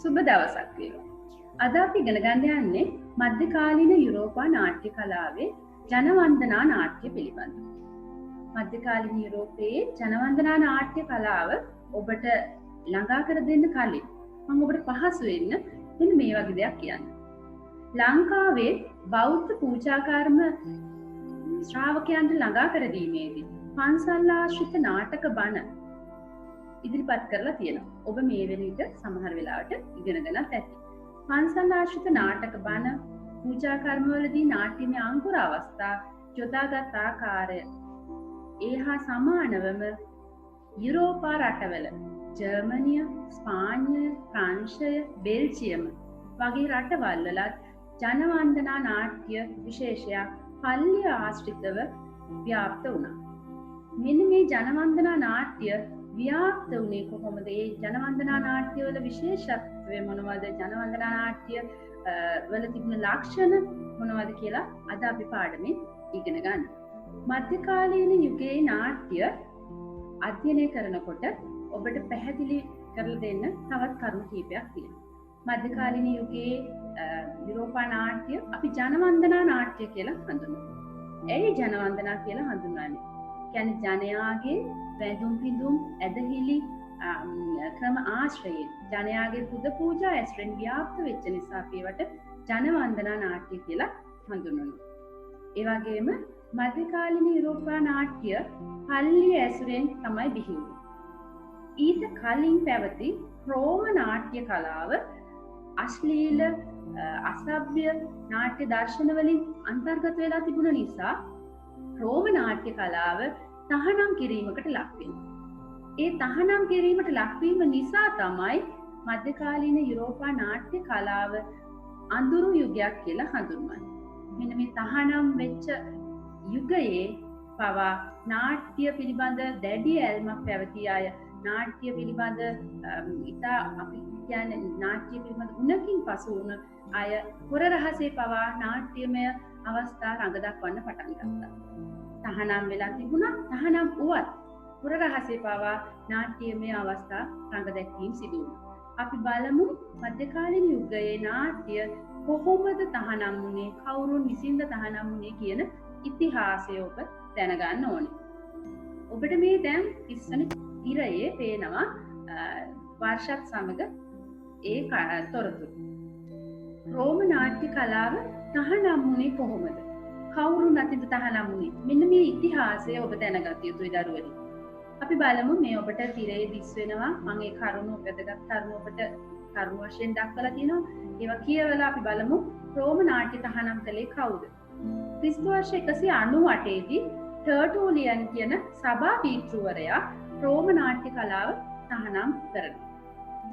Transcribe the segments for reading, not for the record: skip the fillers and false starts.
සුබ දවසක් වේවා. අද අපි ඉගෙන ගන්න යන්නේ මධ්‍යකාලීන යුරෝපා නාට්‍ය කලාවේ ජනවන්දනා නාට්‍ය පිළිබඳව. මධ්‍යකාලීන යුරෝපයේ ජනවන්දනා නාට්‍ය කලාව ඔබට ළඟා කර දෙන්න කලින් මම ඔබට පහසු වෙන්න මෙන්න මේ වගේ දෙයක් කියන්න. ලංකාවේ බෞද්ධ පූජාකර්ම ශ්‍රාවකයන්ට ළඟා කර දීමේදී පන්සල් ආශ්‍රිත නාටක බණ ඉදිරිපත් කරලා තියෙනවා. ඔබ මේ වෙන විට සමහර වෙලාවට ඉගෙනගෙනත් ඇති. පන්සල් ආශ්‍රිත නාටක බණ පූජාකර්මවලදී නාට්‍යමය අංකුර අවස්ථා යොදාගත් ආකාරය ඒ හා සමානවම යුරෝපා රටවල ජර්මනිය, ස්පාඤ්ඤය, ප්‍රංශය, බෙල්ජියම වගේ රටවල් වලත් ජනවන්දනා නාට්‍ය විශේෂයක් පල්ලිය ආශ්‍රිතව ව්‍යාප්ත වුණා. මෙන්න මේ ජනවන්දනා නාට්‍ය ව්‍යාප්ත වුණේ කොහොමද? ඒ ජනවන්දනා නාට්‍ය වල විශේෂත්වය මොනවද? ජනවන්දනා නාට්‍ය වල තිබුණ ලක්ෂණ මොනවද කියලා අද අපි පාඩමෙන් ඉගෙන ගන්න. මධ්‍යකාලීන යුගයේ නාට්‍ය අධ්‍යයනය කරනකොට ඔබට පැහැදිලි කරලා දෙන්න තවත් කරුණු කීපයක් තියෙනවා. මධ්‍යකාලීන යුගයේ යුරෝපා නාට්‍ය අපි ජනවන්දනා නාට්‍ය කියලා හඳුන්වනවා. ඇයි ජනවන්දනා කියලා හඳුන්වන්නේ? කියන්නේ ජනයාගේ වැඳුම් පිඳුම් ඇදහිලි ක්‍රම ආශ්‍රයෙන් ජනයාගේ පුද පූජා ඇසුරෙන් ව්‍යාප්ත වෙච්ච නිසා ඒවට ජනවන්දනා නාට්‍ය කියලා හඳුන්වනවා. ඒ වගේම මධ්‍යකාලීන යුරෝපා නාට්‍ය පල්ලිය ඇසුරෙන් තමයි බිහි වුනේ. ඊට කලින් පැවති රෝම නාට්‍ය කලාව අශ්ලීල අසභ්‍ය නාට්‍ය දර්ශන වලින් අන්තර්ගත වෙලා තිබුණ නිසා රෝම නාට්‍ය කලාව තහනම් කිරීමකට ලක් වෙනවා. ඒ තහනම් කිරීමට ලක්වීම නිසා තමයි මධ්‍යකාලීන යුරෝපා නාට්‍ය කලාව අඳුරු යුගයක් කියලා හඳුන්වන්නේ. මෙන්න මේ තහනම් වෙච්ච යුගයේ පවා නාට්‍ය පිළිබඳ දැඩි ඇල්මක් පැවති අය, නාට්‍ය පිළිබඳ ඉතා අපි කියන්නේ නාට්‍ය පිළිබඳ උණකින් පසු වුණ අය හොර රහසේ පවා නාට්‍යමය අවස්ථා රඟ දක්වන්න පටන් ගත්තා. තහනම් වෙලා තිබුණා, තහනම් වුවත් හොර රහසේ පවා නාට්‍යමය අවස්ථා රඟ දැක්වීම සිදු වුණා. අපි බලමු මධ්‍යකාලීන යුගයේ නාට්‍ය කොහොමද තහනම් වුණේ, කවුරුන් විසින්ද තහනම් වුණේ කියන ඉතිහාසය ඔබ දැනගන්න ඕනේ. ඔබට මේ දැන් ඉස්සන තිරයේ පේනවා වර්ෂත් සමග ඒ තොරතුරු. රෝම නාට්‍ය කලාව තහනම් වුණේ කොහොමද? කවුරුන් අතින්ද තහනම් වුණේ? මෙන්න මේ ඉතිහාසය ඔබ දැනගත යුතුයි දරුවනි. අපි බලමු මේ ඔබට තිරයේ දිස් වෙනවා. මම ඒ කරුණු වැදගත් කරුණු ඔබට කරුණු වශයෙන් දක්වලා තියෙනවා. ඒවා කියවලා අපි බලමු රෝම නාට්‍ය තහනම් කළේ කවුද? ක්‍රිස්තු වර්ෂ 198 දී ටර්ටූලියන් කියන සභා පීතෘවරයා රෝම නාට්‍ය කලාව තහනම් කරනවා.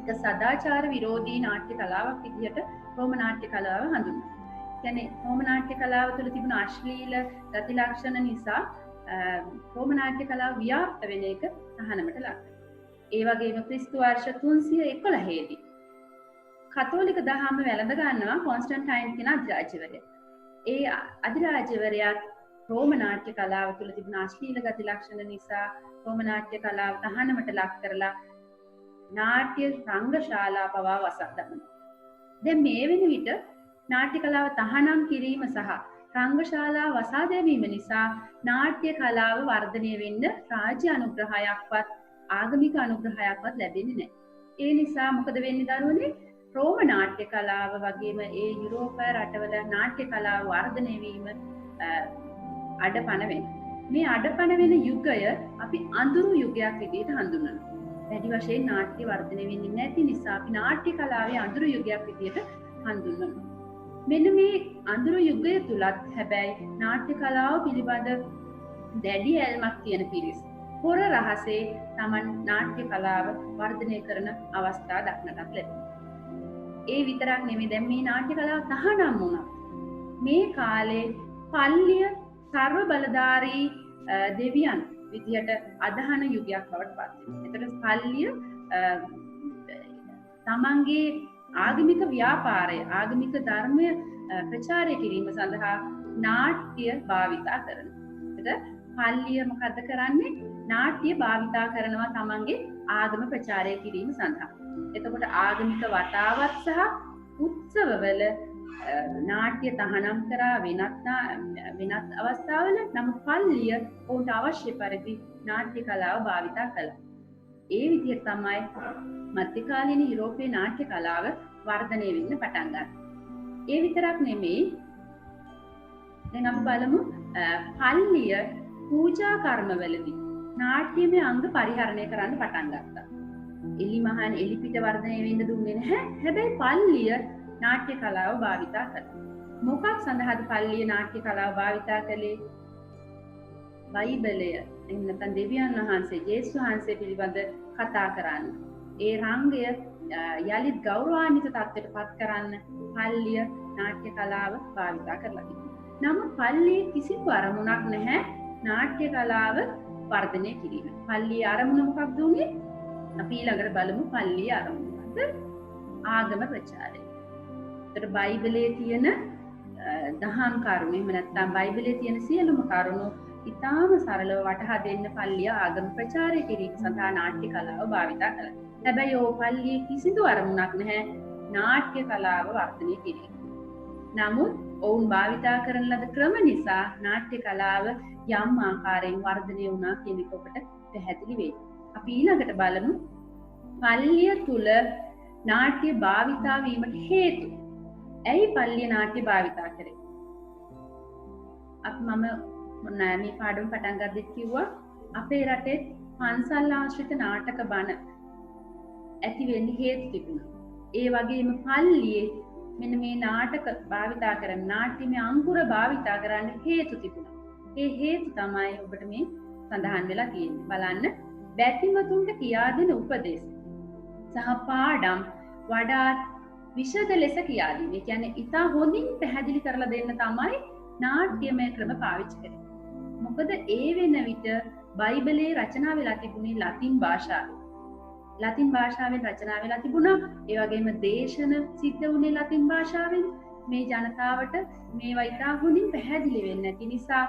ඒක සදාචාර විරෝධී නාට්‍ය කලාවක් විදිහට රෝම නාට්‍ය කලාව හඳුන්වනවා. කියන්නේ රෝම නාට්‍ය කලාව තුළ තිබුණු අශ්ලීල ගති ලක්ෂණ නිසා රෝම නාට්‍ය කලාව ව්‍යාප්ත වෙන එක තහනමට ලක් වෙනවා. ඒ වගේම ක්‍රිස්තු වර්ෂ 311 දී කතෝලික දහම වැළඳ ගන්නවා කොන්ස්ටන්ටයින් කියන අධිරාජ්‍යවරයා. ඒ අධිරාජ්‍යවරයා රෝම නාට්‍ය කලාව තුළ තිබුණ අශ්ලීල ගති ලක්ෂණ නිසා රෝම නාට්‍ය කලාව තහනමට ලක් කරලා නාට්‍ය රංගශාලා පවා වසා දමනවා. දැන් මේ වෙන විට නාට්‍ය කලාව තහනම් කිරීම සහ රංගශාලා වසා දැමීම නිසා නාට්‍ය කලාව වර්ධනය වෙන්න රාජ්‍ය අනුග්‍රහයක්වත් ආගමික අනුග්‍රහයක්වත් ලැබෙන්නේ නැහැ. ඒ නිසා මොකද වෙන්නේ දරුවනේ? රෝම නාට්‍ය කලාව වගේම ඒ යුරෝපා රටවල නාට්‍ය කලාව වර්ධනය වීම අඩපණ වෙනවා. මේ අඩපණ වෙන යුගය අපි අඳුරු යුගයක් විදිහට හඳුන්වනවා. වැඩි වශයෙන් නාට්‍ය වර්ධනය වෙන්නේ නැති නිසා අපි නාට්‍ය කලාවේ අඳුරු යුගයක් විදිහට හඳුන්වනවා. මෙන්න මේ අඳුරු යුගය තුලත් හැබැයි නාට්‍ය කලාව පිළිබඳ දැඩි ඇල්මක් තියෙන පිරිස් හොර රහසේ Taman නාට්‍ය කලාව වර්ධනය කරන අවස්ථා දක්නට ලැබෙනවා. ඒ විතරක් නෙමෙයි, දැන් මේ නාට්‍ය කලාව තහනම් වුණා. මේ කාලේ පල්ලිය සර්ව බලධාරී දෙවියන් විදිහට අදහන යුගයක් බවට පත් වෙනවා. එතකොට පල්ලිය තමන්ගේ ආගමික ව්‍යාපාරය, ආගමික ධර්මය ප්‍රචාරය කිරීම සඳහා නාට්‍ය භාවිතා කරනවා. එතකොට පල්ලිය මොකද කරන්නේ? නාට්‍ය භාවිතා කරනවා තමන්ගේ ආගම ප්‍රචාරය කිරීම සඳහා. එතකොට ආගමික වතාවත් සහ උත්සවවල නාට්‍ය තහනම් කරා වෙනත් අවස්ථාවල නමුත් පල්ලිය ඔවුන්ට අවශ්‍ය පරිදි නාට්‍ය කලාව භාවිතා කළා. ඒ විදිහට තමයි මධ්‍යකාලීන යුරෝපයේ නාට්‍ය කලාව වර්ධනය වෙන්න පටන් ගත්තා. ඒ විතරක් නෙමෙයි, දැන් අපි බලමු පල්ලිය පූජා කර්මවලදී නාට්‍යමය අංග පරිහරණය කරන්න පටන් ගත්තා. එලිමහන් එලිපිට වර්ධනය වෙන්න දුන්නේ නැහැ. හැබැයි පල්ලිය නාට්‍ය කලාව භාවිතා කළා. මොකක් සඳහාද පල්ලිය නාට්‍ය කලාව භාවිතා කළේ? බයිබලය එහෙම නැත්නම් දෙවියන් වහන්සේ ජේසුස් වහන්සේ පිළිබඳ කතා කරන්න. ඒ රංගය යලිත් ගෞරවාන්විත තත්ත්වයට පත් කරන්න පල්ලිය නාට්‍ය කලාව භාවිතා කරලා තිබුණා. නමුත් පල්ලියේ කිසිදු අරමුණක් නැහැ නාට්‍ය කලාව වර්ධනය කිරීම. පල්ලියේ අරමුණ මොකක්ද උනේ? අපි ඊළඟට බලමු පල්ලියේ අරමුණ. ආගම ප්‍රචාරය. ඒතර බයිබලයේ තියෙන දහම් කරුණු එහෙම නැත්නම් බයිබලයේ තියෙන සියලුම කරුණු ඉතාම සරලව වටහා දෙන්න පල්ලිය ආගම ප්‍රචාරය කිරීම සඳහා නාට්‍ය කලාව භාවිතා කළා. හැබැයි ඕ පල්ලියේ කිසිදු අරමුණක් නැහැ නාට්‍ය කලාව වර්ධනය කිරීම. නමුත් ඔවුන් භාවිතා කරන ලද ක්‍රම නිසා නාට්‍ය කලාව යම් ආකාරයෙන් වර්ධනය වුණා කියන එක ඔබට පැහැදිලි වෙයි. අපි ඊළඟට බලමු පල්ලිය තුල නාට්‍ය භාවිතා වීමට හේතු. ඇයි පල්ලිය නාට්‍ය භාවිතා කරේ? මම මේ පාඩම පටන් ගද්දිත් කිව්වා අපේ රටේ පන්සල් ආශ්‍රිත නාටක බණ ඇති වෙන්න හේතු තිබුණා. ඒ වගේම පල්ලියේ මෙන්න මේ නාටක භාවිතා කරන නාට්‍යමය අංකුර භාවිතා කරන්න හේතු තිබුණා. ඒ හේතු තමයි ඔබට මේ සඳහන් වෙලා තියෙන්නේ. බලන්න, බැතිමතුන්ට කියා දෙන උපදෙස් සහ පාඩම් වඩාත් විෂද ලෙස කියා දීම. ඒ කියන්නේ ඉතා හොඳින් පැහැදිලි කරලා දෙන්න තමයි නාට්‍යමය ක්‍රම පාවිච්චි කරන්නේ. මොකද ඒ වෙන විට බයිබලයේ රචනා වෙලා තිබුණේ ලතින් භාෂාවෙන්. ලතින් භාෂාවෙන් රචනා වෙලා තිබුණා. ඒ වගේම දේශන සිද්ධ වුණේ ලතින් භාෂාවෙන්. මේ ජනතාවට මේවා ඉතා හොඳින් පැහැදිලි වෙන්නේ නැති නිසා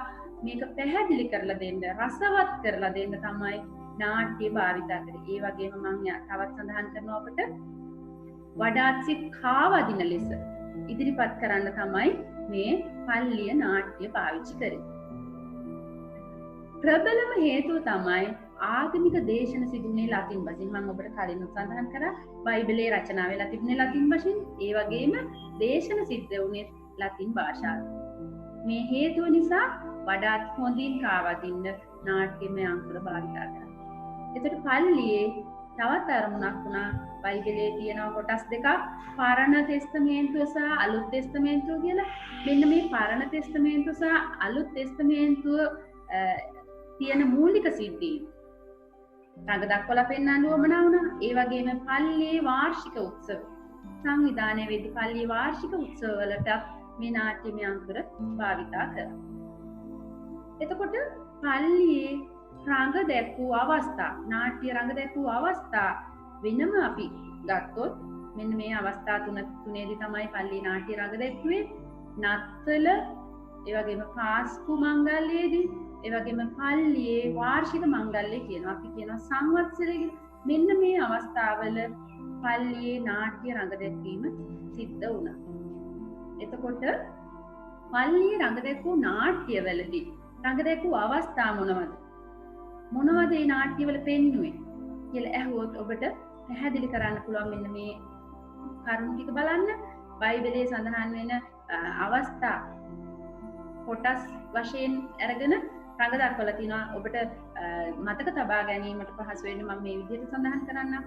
මේක පැහැදිලි කරලා දෙන්න, රසවත් කරලා දෙන්න තමයි නාට්‍ය භාවිතා කරේ. ඒ වගේම මම තවත් සඳහන් කරනවා අපට වඩාත් සිත් කාවදින ලෙස ඉදිරිපත් කරන්න තමයි මේ පල්ලිය නාට්‍ය පාවිච්චි කරේ. ප්‍රබලම හේතුව තමයි ආගමික දේශන සිදුුනේ ලතින් භාෂෙන්. මම ඔබට කලින් සඳහන් කරා බයිබලයේ රචනා වෙලා තිබුණේ ලතින් භාෂෙන්. ඒ වගේම දේශන සිද්ධ වුණේ ලතින් භාෂාවෙන්. මේ හේතුව නිසා වඩාත් හොඳින් කාවදින්න නාට්‍යමය අංකුර භාවිතා කරා. එතකොට පල්ලියේ තවත් අරමුණක් වුණා. බයිබලයේ තියෙන කොටස් දෙකක්, පරණ තෙස්තමේන්තුව සහ අලුත් තෙස්තමේන්තුව කියලා. මෙන්න මේ පරණ තෙස්තමේන්තුව සහ අලුත් තෙස්තමේන්තුව තියෙන මූලික සිද්ධීන් රඟ දක්වලා පෙන්වන්න උවමනා වුණා. ඒ වගේම පල්ලියේ වාර්ෂික උත්සව සංවිධානය වෙද්දී පල්ලියේ වාර්ෂික උත්සව වලට මේ නාට්‍යමය අංකුර භාවිතා කරා. එතකොට පල්ලියේ රඟ දැක්වූ අවස්ථා, නාට්‍ය රඟ දැක්වූ අවස්ථා වෙනම අපි ගත්තොත් මෙන්න මේ අවස්ථා තුනේදී තමයි පල්ලියේ නාට්‍ය රඟ දැක්ුවේ. නත්තල, ඒ වගේම පාස්කු මංගල්‍යයේදී, ඒ වගේම පල්ලියේ වාර්ෂික මංගල්‍යය කියනවා. අපි කියනවා සංවත්සරය කියලා. මෙන්න මේ අවස්ථාවල පල්ලියේ නාට්‍ය රඟ දැක්වීම සිද්ධ වුණා. එතකොට පල්ලියේ රඟ දැක්වූ නාට්‍යවලදී රඟ දැක්වූ අවස්ථා මොනවද? මොනවද මේ නාට්‍යවල පෙන්වුවේ කියලා ඇහුවොත් ඔබට පැහැදිලි කරන්න පුළුවන්. මෙන්න මේ කරුණු ටික බලන්න. බයිබලයේ සඳහන් වෙන අවස්ථා කොටස් වශයෙන් අරගෙන රඟ දක්වලා තිනවා. ඔබට මතක තබා ගැනීමට පහසු වෙන්න මම මේ විදිහට සඳහන් කරන්නම්.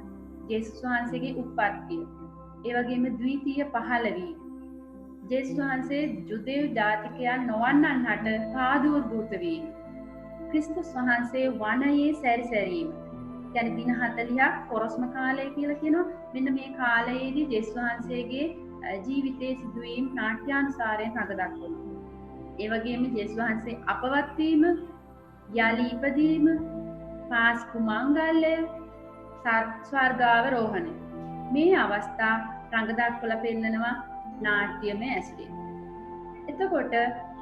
ජේසුස් වහන්සේගේ උප්පත්තිය, ඒ වගේම ද්විතීය පහළවීම, ජේසුස් වහන්සේ ජුදෙව් ජාතිකයන් නොවන්නන්ට පාදුර්භූත වීම, ක්‍රිස්තුස් වහන්සේ වනයේ සැරිසැරීම, කියන්නේ දින 40ක් පොරොස්ම කාලය කියලා කියනවා. මෙන්න මේ කාලයේදී ජේසුස් වහන්සේගේ ජීවිතයේ සිදුවීම් නාට්‍යානුසාරයෙන් රඟ දක්වනවා. ඒ වගේම ජේසුස් වහන්සේ අපවත් වීම, යලි ඉපදීම, පාස්කු මංගල්‍යය, ස්වර්ගාවරෝහණය, මේ අවස්ථා රඟ දක්වලා පෙන්නනවා නාට්‍යමය ඇසුරින්. එතකොට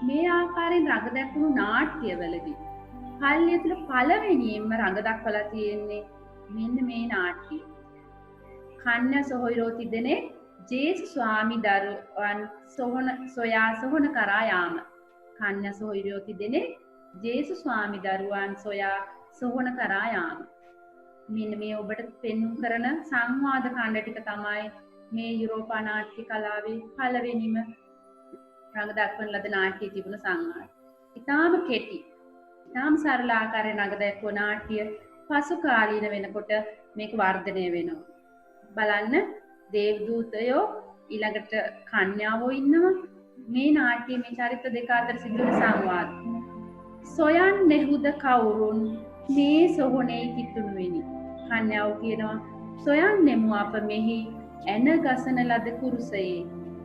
මේ ආකාරයෙන් රඟ දැක්වුණු නාට්‍යවලදී පල්ලිය තුළ පළවෙනියෙන්ම රඟ දක්වලා තියෙන්නේ මෙන්න මේ නාට්‍යය. කන්‍යා සොහොයුරෝ තිදෙනෙක් ජේසු ස්වාමි දරුවන් සොයා සොහොන කරා යාම. කන්‍යා සොහොයුරෝ තිදෙනෙක් ජේසු ස්වාමි දරුවන් සොයා සොහොන කරා යාම. මෙන්න මේ ඔබට පෙන්වු කරන සංවාද කාණ්ඩ ටික තමයි මේ යුරෝපා නාට්‍ය කලාවේ පළවෙනිම රඟ දක්වන ලද නාට්‍යයේ තිබුණ සංවාද. ඉතාම කෙටි, ඉතාම සරල ආකාරයේ රඟ දැක්වුව නාට්‍ය පසු කාලීන වෙනකොට මේක වර්ධනය වෙනවා. බලන්න, දේවදූතයෝ ඊළඟට කන්‍යාවෝ ඉන්නවා. මේ නාට්‍යයේ මේ චරිත දෙක අතර සිදුවන සංවාද. සොයන්නෙහුද කවුරුන් මේ සොහොනේ කිතුණු වෙනි. කන්‍යාව කියනවා සොයන්නෙමු අප මෙහි ඇන ගසන ලද කුරුසයේ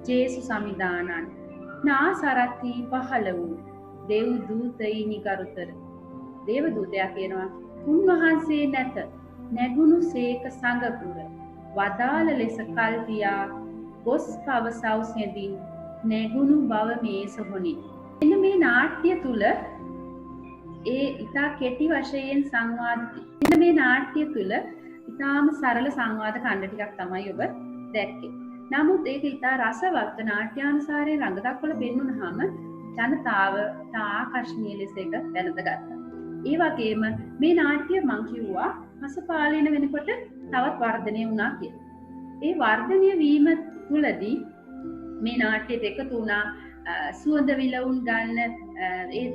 ජේසු සමිදානන් නාසරති පහළ වූ දෙව් දූතයිනි කරුතර. දේවදූතයා කියනවා උන්වහන්සේ නැත නැගුණු සේක සංගපුර වදාළ ලෙස කල්තියා ගොස් පවසව් සෙදින් නැගුණු බව මේ සොහොනි. එන්න මේ නාට්‍ය තුල ඒ ඉතා කෙටි වශයෙන් සංවාද මෙන්න මේ නාට්‍ය තුල ඉතාම සරල සංවාද ඛණ්ඩ ටිකක් තමයි ඔබ දැක්කේ. නමුත් ඒක ඉතා රසවත් නාට්‍යානුසාරයෙන් රඟ දක්වලා පෙන්වුනහම ජනතාව ආකර්ෂණීය ලෙස ඒක වැළඳගත්තා. ඒ වගේම මේ නාට්‍ය මං කිව්වා පසුකාලීන වෙනකොට තවත් වර්ධනය වුණා කියලා. ඒ වර්ධනය වීම තුලදී මේ නාට්‍යයට එකතු වුණා සුවඳ විලවුන් ගන්න ඒ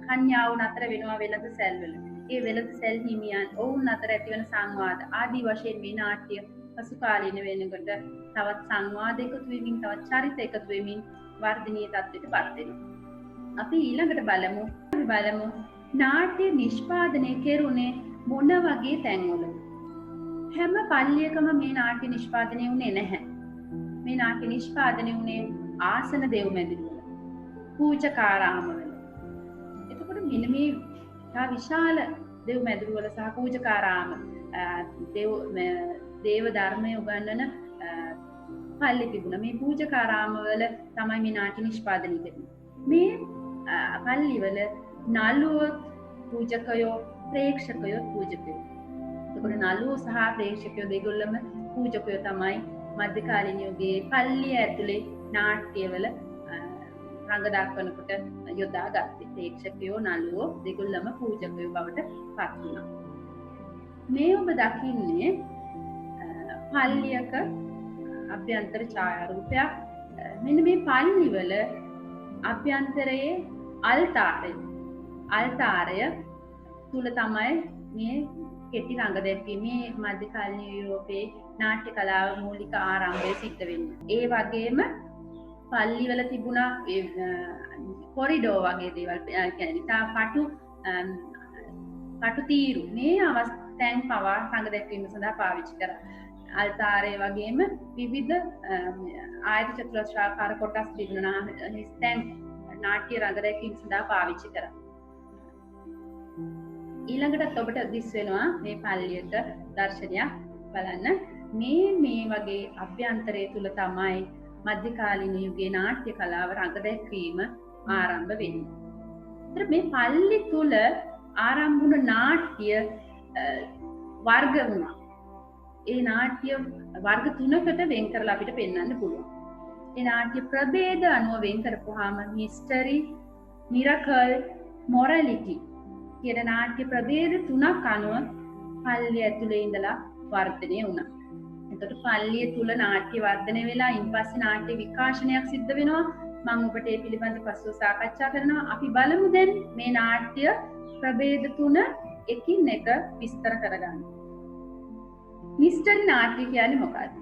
කන්‍යාවුන් අතර වෙනවා වෙළඳ සැල්වල. ඒ වෙළඳ සැල් හිමියන් ඔවුන් අතර ඇතිවන සංවාද ආදී වශයෙන් මේ නාට්‍ය පසුකාලීන වෙනකොට තවත් සංවාද එකතු වෙමින්, තවත් චරිත එකතු වෙමින් වර්ධනීය තත්ත්වයට පත් වෙනවා. අපි ඊළඟට බලමු නාට්‍ය නිෂ්පාදනය කෙරුණේ මොන වගේ තැන්වලද? හැම පල්ලියකම මේ නාට්‍ය නිෂ්පාදනය වුණේ නැහැ. මේ නාට්‍ය නිෂ්පාදනය වුණේ ආසන දෙව් මැදිරිවල, පූජකාරාමවල. එතකොට මෙන්න මේ විශාල දෙව් මැදිරිවල සහ පූජකාරාම දේව ධර්මය උගන්වන පල්ලි තිබුණා. මේ පූජකාරාමවල තමයි මේ නාට්‍ය නිෂ්පාදනය කරන්නේ. මේ පල්ලිවල නළුවෝ පූජකයෝ, ප්‍රේක්ෂකයෝ පූජකයෝ. එතකොට නළුවෝ සහ ප්‍රේක්ෂකයෝ දෙගොල්ලම පූජකයෝ තමයි මධ්‍යකාලීන යුගයේ පල්ලිය ඇතුලේ නාට්‍යවල රඟ දක්වනකොට යොදාගත්තේ. ප්‍රේක්ෂකයෝ නළුවෝ දෙගොල්ලම පූජකයෝ බවට පත් වුණා. මේ ඔබ දකින්නේ පල්ලියක අභ්‍යන්තර ඡායාරූපයක්. මෙන්න මේ පල්ලිවල අභ්‍යන්තරයේ අල්තාරය තුල තමයි මේ කෙටි රඟ දැක්වීමේ මධ්‍යකාලීන යුරෝපයේ නාට්‍ය කලාව මූලික ආරම්භය සිද්ධ වෙන්නේ. ඒ වගේම පල්ලිවල තිබුණා කොරිඩෝ වගේ දේවල්, කියන්නේ පටු තීරු මේ අවස්ථාන් පවා රඟ දැක්වීම සඳහා පාවිච්චි කරා. අල්තාරය වගේම විවිධ ආයත චතුරස්‍රාකාර කොටස් තිබුණා ස්තැන් නාට්‍ය රඟ දැක්වීම සඳහා පාවිච්චි කරා. ඊළඟට ඔබට දිස් වෙනවා මේ පල්ලියට දර්ශනයක් බලන්න. මේ වගේ අභ්‍යන්තරය තුල තමයි මධ්‍යකාලීන යුගයේ නාට්‍ය කලාව රඟ දැක්වීම ආරම්භ වෙන්නේ. ඒතර මේ පල්ලි තුල ආරම්භ වුණ නාට්‍ය වර්ග වුණා. ඒ නාට්‍ය වර්ග 3කට වෙන් කරලා අපිට පෙන්වන්න පුළුවන්. ඒ නාට්‍ය ප්‍රභේද අනුව වෙන් කරපුවාම මිස්ටරි, මිරකල්, මොරැලිටි කියන නාට්‍ය ප්‍රභේද 3ක් අනුව පල්ලිය ඇතුලේ ඉඳලා වර්ධනය වුණා. එතකොට පල්ලිය තුල නාට්‍ය වර්ධනය වෙලා ඉන්පස්සේ නාට්‍ය විකාශනයක් සිද්ධ වෙනවා. මම ඔබට ඒ පිළිබඳව පසුව සාකච්ඡා කරනවා. අපි බලමු දැන් මේ නාට්‍ය ප්‍රභේද 3 එකින් එක විස්තර කරගන්න. මිස්ටරි නාට්‍ය කියන්නේ මොකක්ද?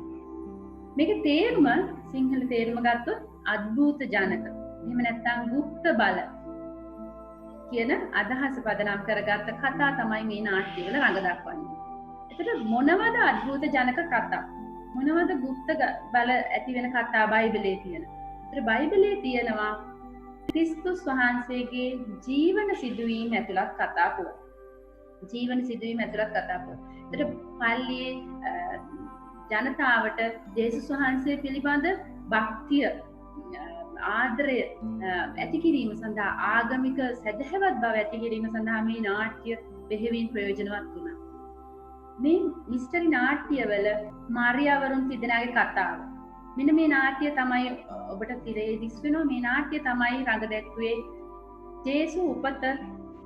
මේක තේරුම සිංහල තේරුම ගත්තොත් අద్භූත ජනක. එහෙම නැත්නම් গুপ্ত බල කියන අදහස පදනම් කරගත්ත කතා තමයි මේ නාට්‍යවල රඟ දක්වන්නේ. එතකොට මොනවද අద్භූත ජනක කතා? මොනවද গুপ্ত බල ඇති වෙන කතා බයිබලයේ තියෙන? ඒතර බයිබලයේ තියෙනවා ක්‍රිස්තුස් වහන්සේගේ ජීවන සිදුවීම් ඇතුළත් කතා පුවත්. ජීවන සිදුවීම් ඇතුළත් කතා පුවත්. ඒතර පල්ලියේ ජනතාවට ජේසුස් වහන්සේ පිළිබඳ භක්තිය ආදරය ඇති කිරීම සඳහා ආගමික සැදැහැවත් බව ඇති කිරීම සඳහා මේ නාට්‍ය බෙහෙවින් ප්‍රයෝජනවත් වුණා. මේ මිස්ටරි නාට්‍යවල මාරියාවරුන් තිදෙනාගේ කතාව. මෙන්න මේ නාට්‍ය තමයි ඔබට තිරේ දිස් වෙනවා. මේ නාට්‍ය තමයි රඟ දැක්ුවේ ජේසු උපත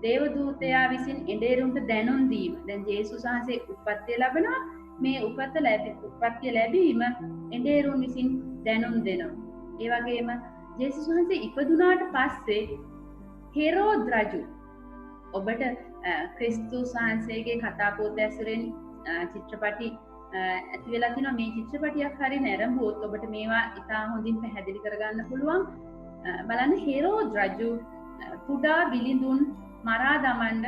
දේවදූතයා විසින් එඬේරුන්ට දැනුම් දීම. දැන් ජේසුස් වහන්සේ උප්පත්තිය ලැබෙනවා. මේ උප්පත්තිය ලැබීම එඬේරුන් විසින් දැනුම් දෙනවා. ඒ වගේම ජේසුස් වහන්සේ ඉපදුනාට පස්සේ හෙරෝද් රජු ඔබට ක්‍රිස්තුස් වහන්සේගේ කතා පොත ඇසුරෙන් චිත්‍රපටි ඇති වෙලා තිනවා. මේ චිත්‍රපටියක් හරි නැරඹුවොත් ඔබට මේවා ඉතා හොඳින් පැහැදිලි කරගන්න පුළුවන්. බලන්න හෙරෝද් රජු කුඩා බිලිඳුන් මරා දමන්න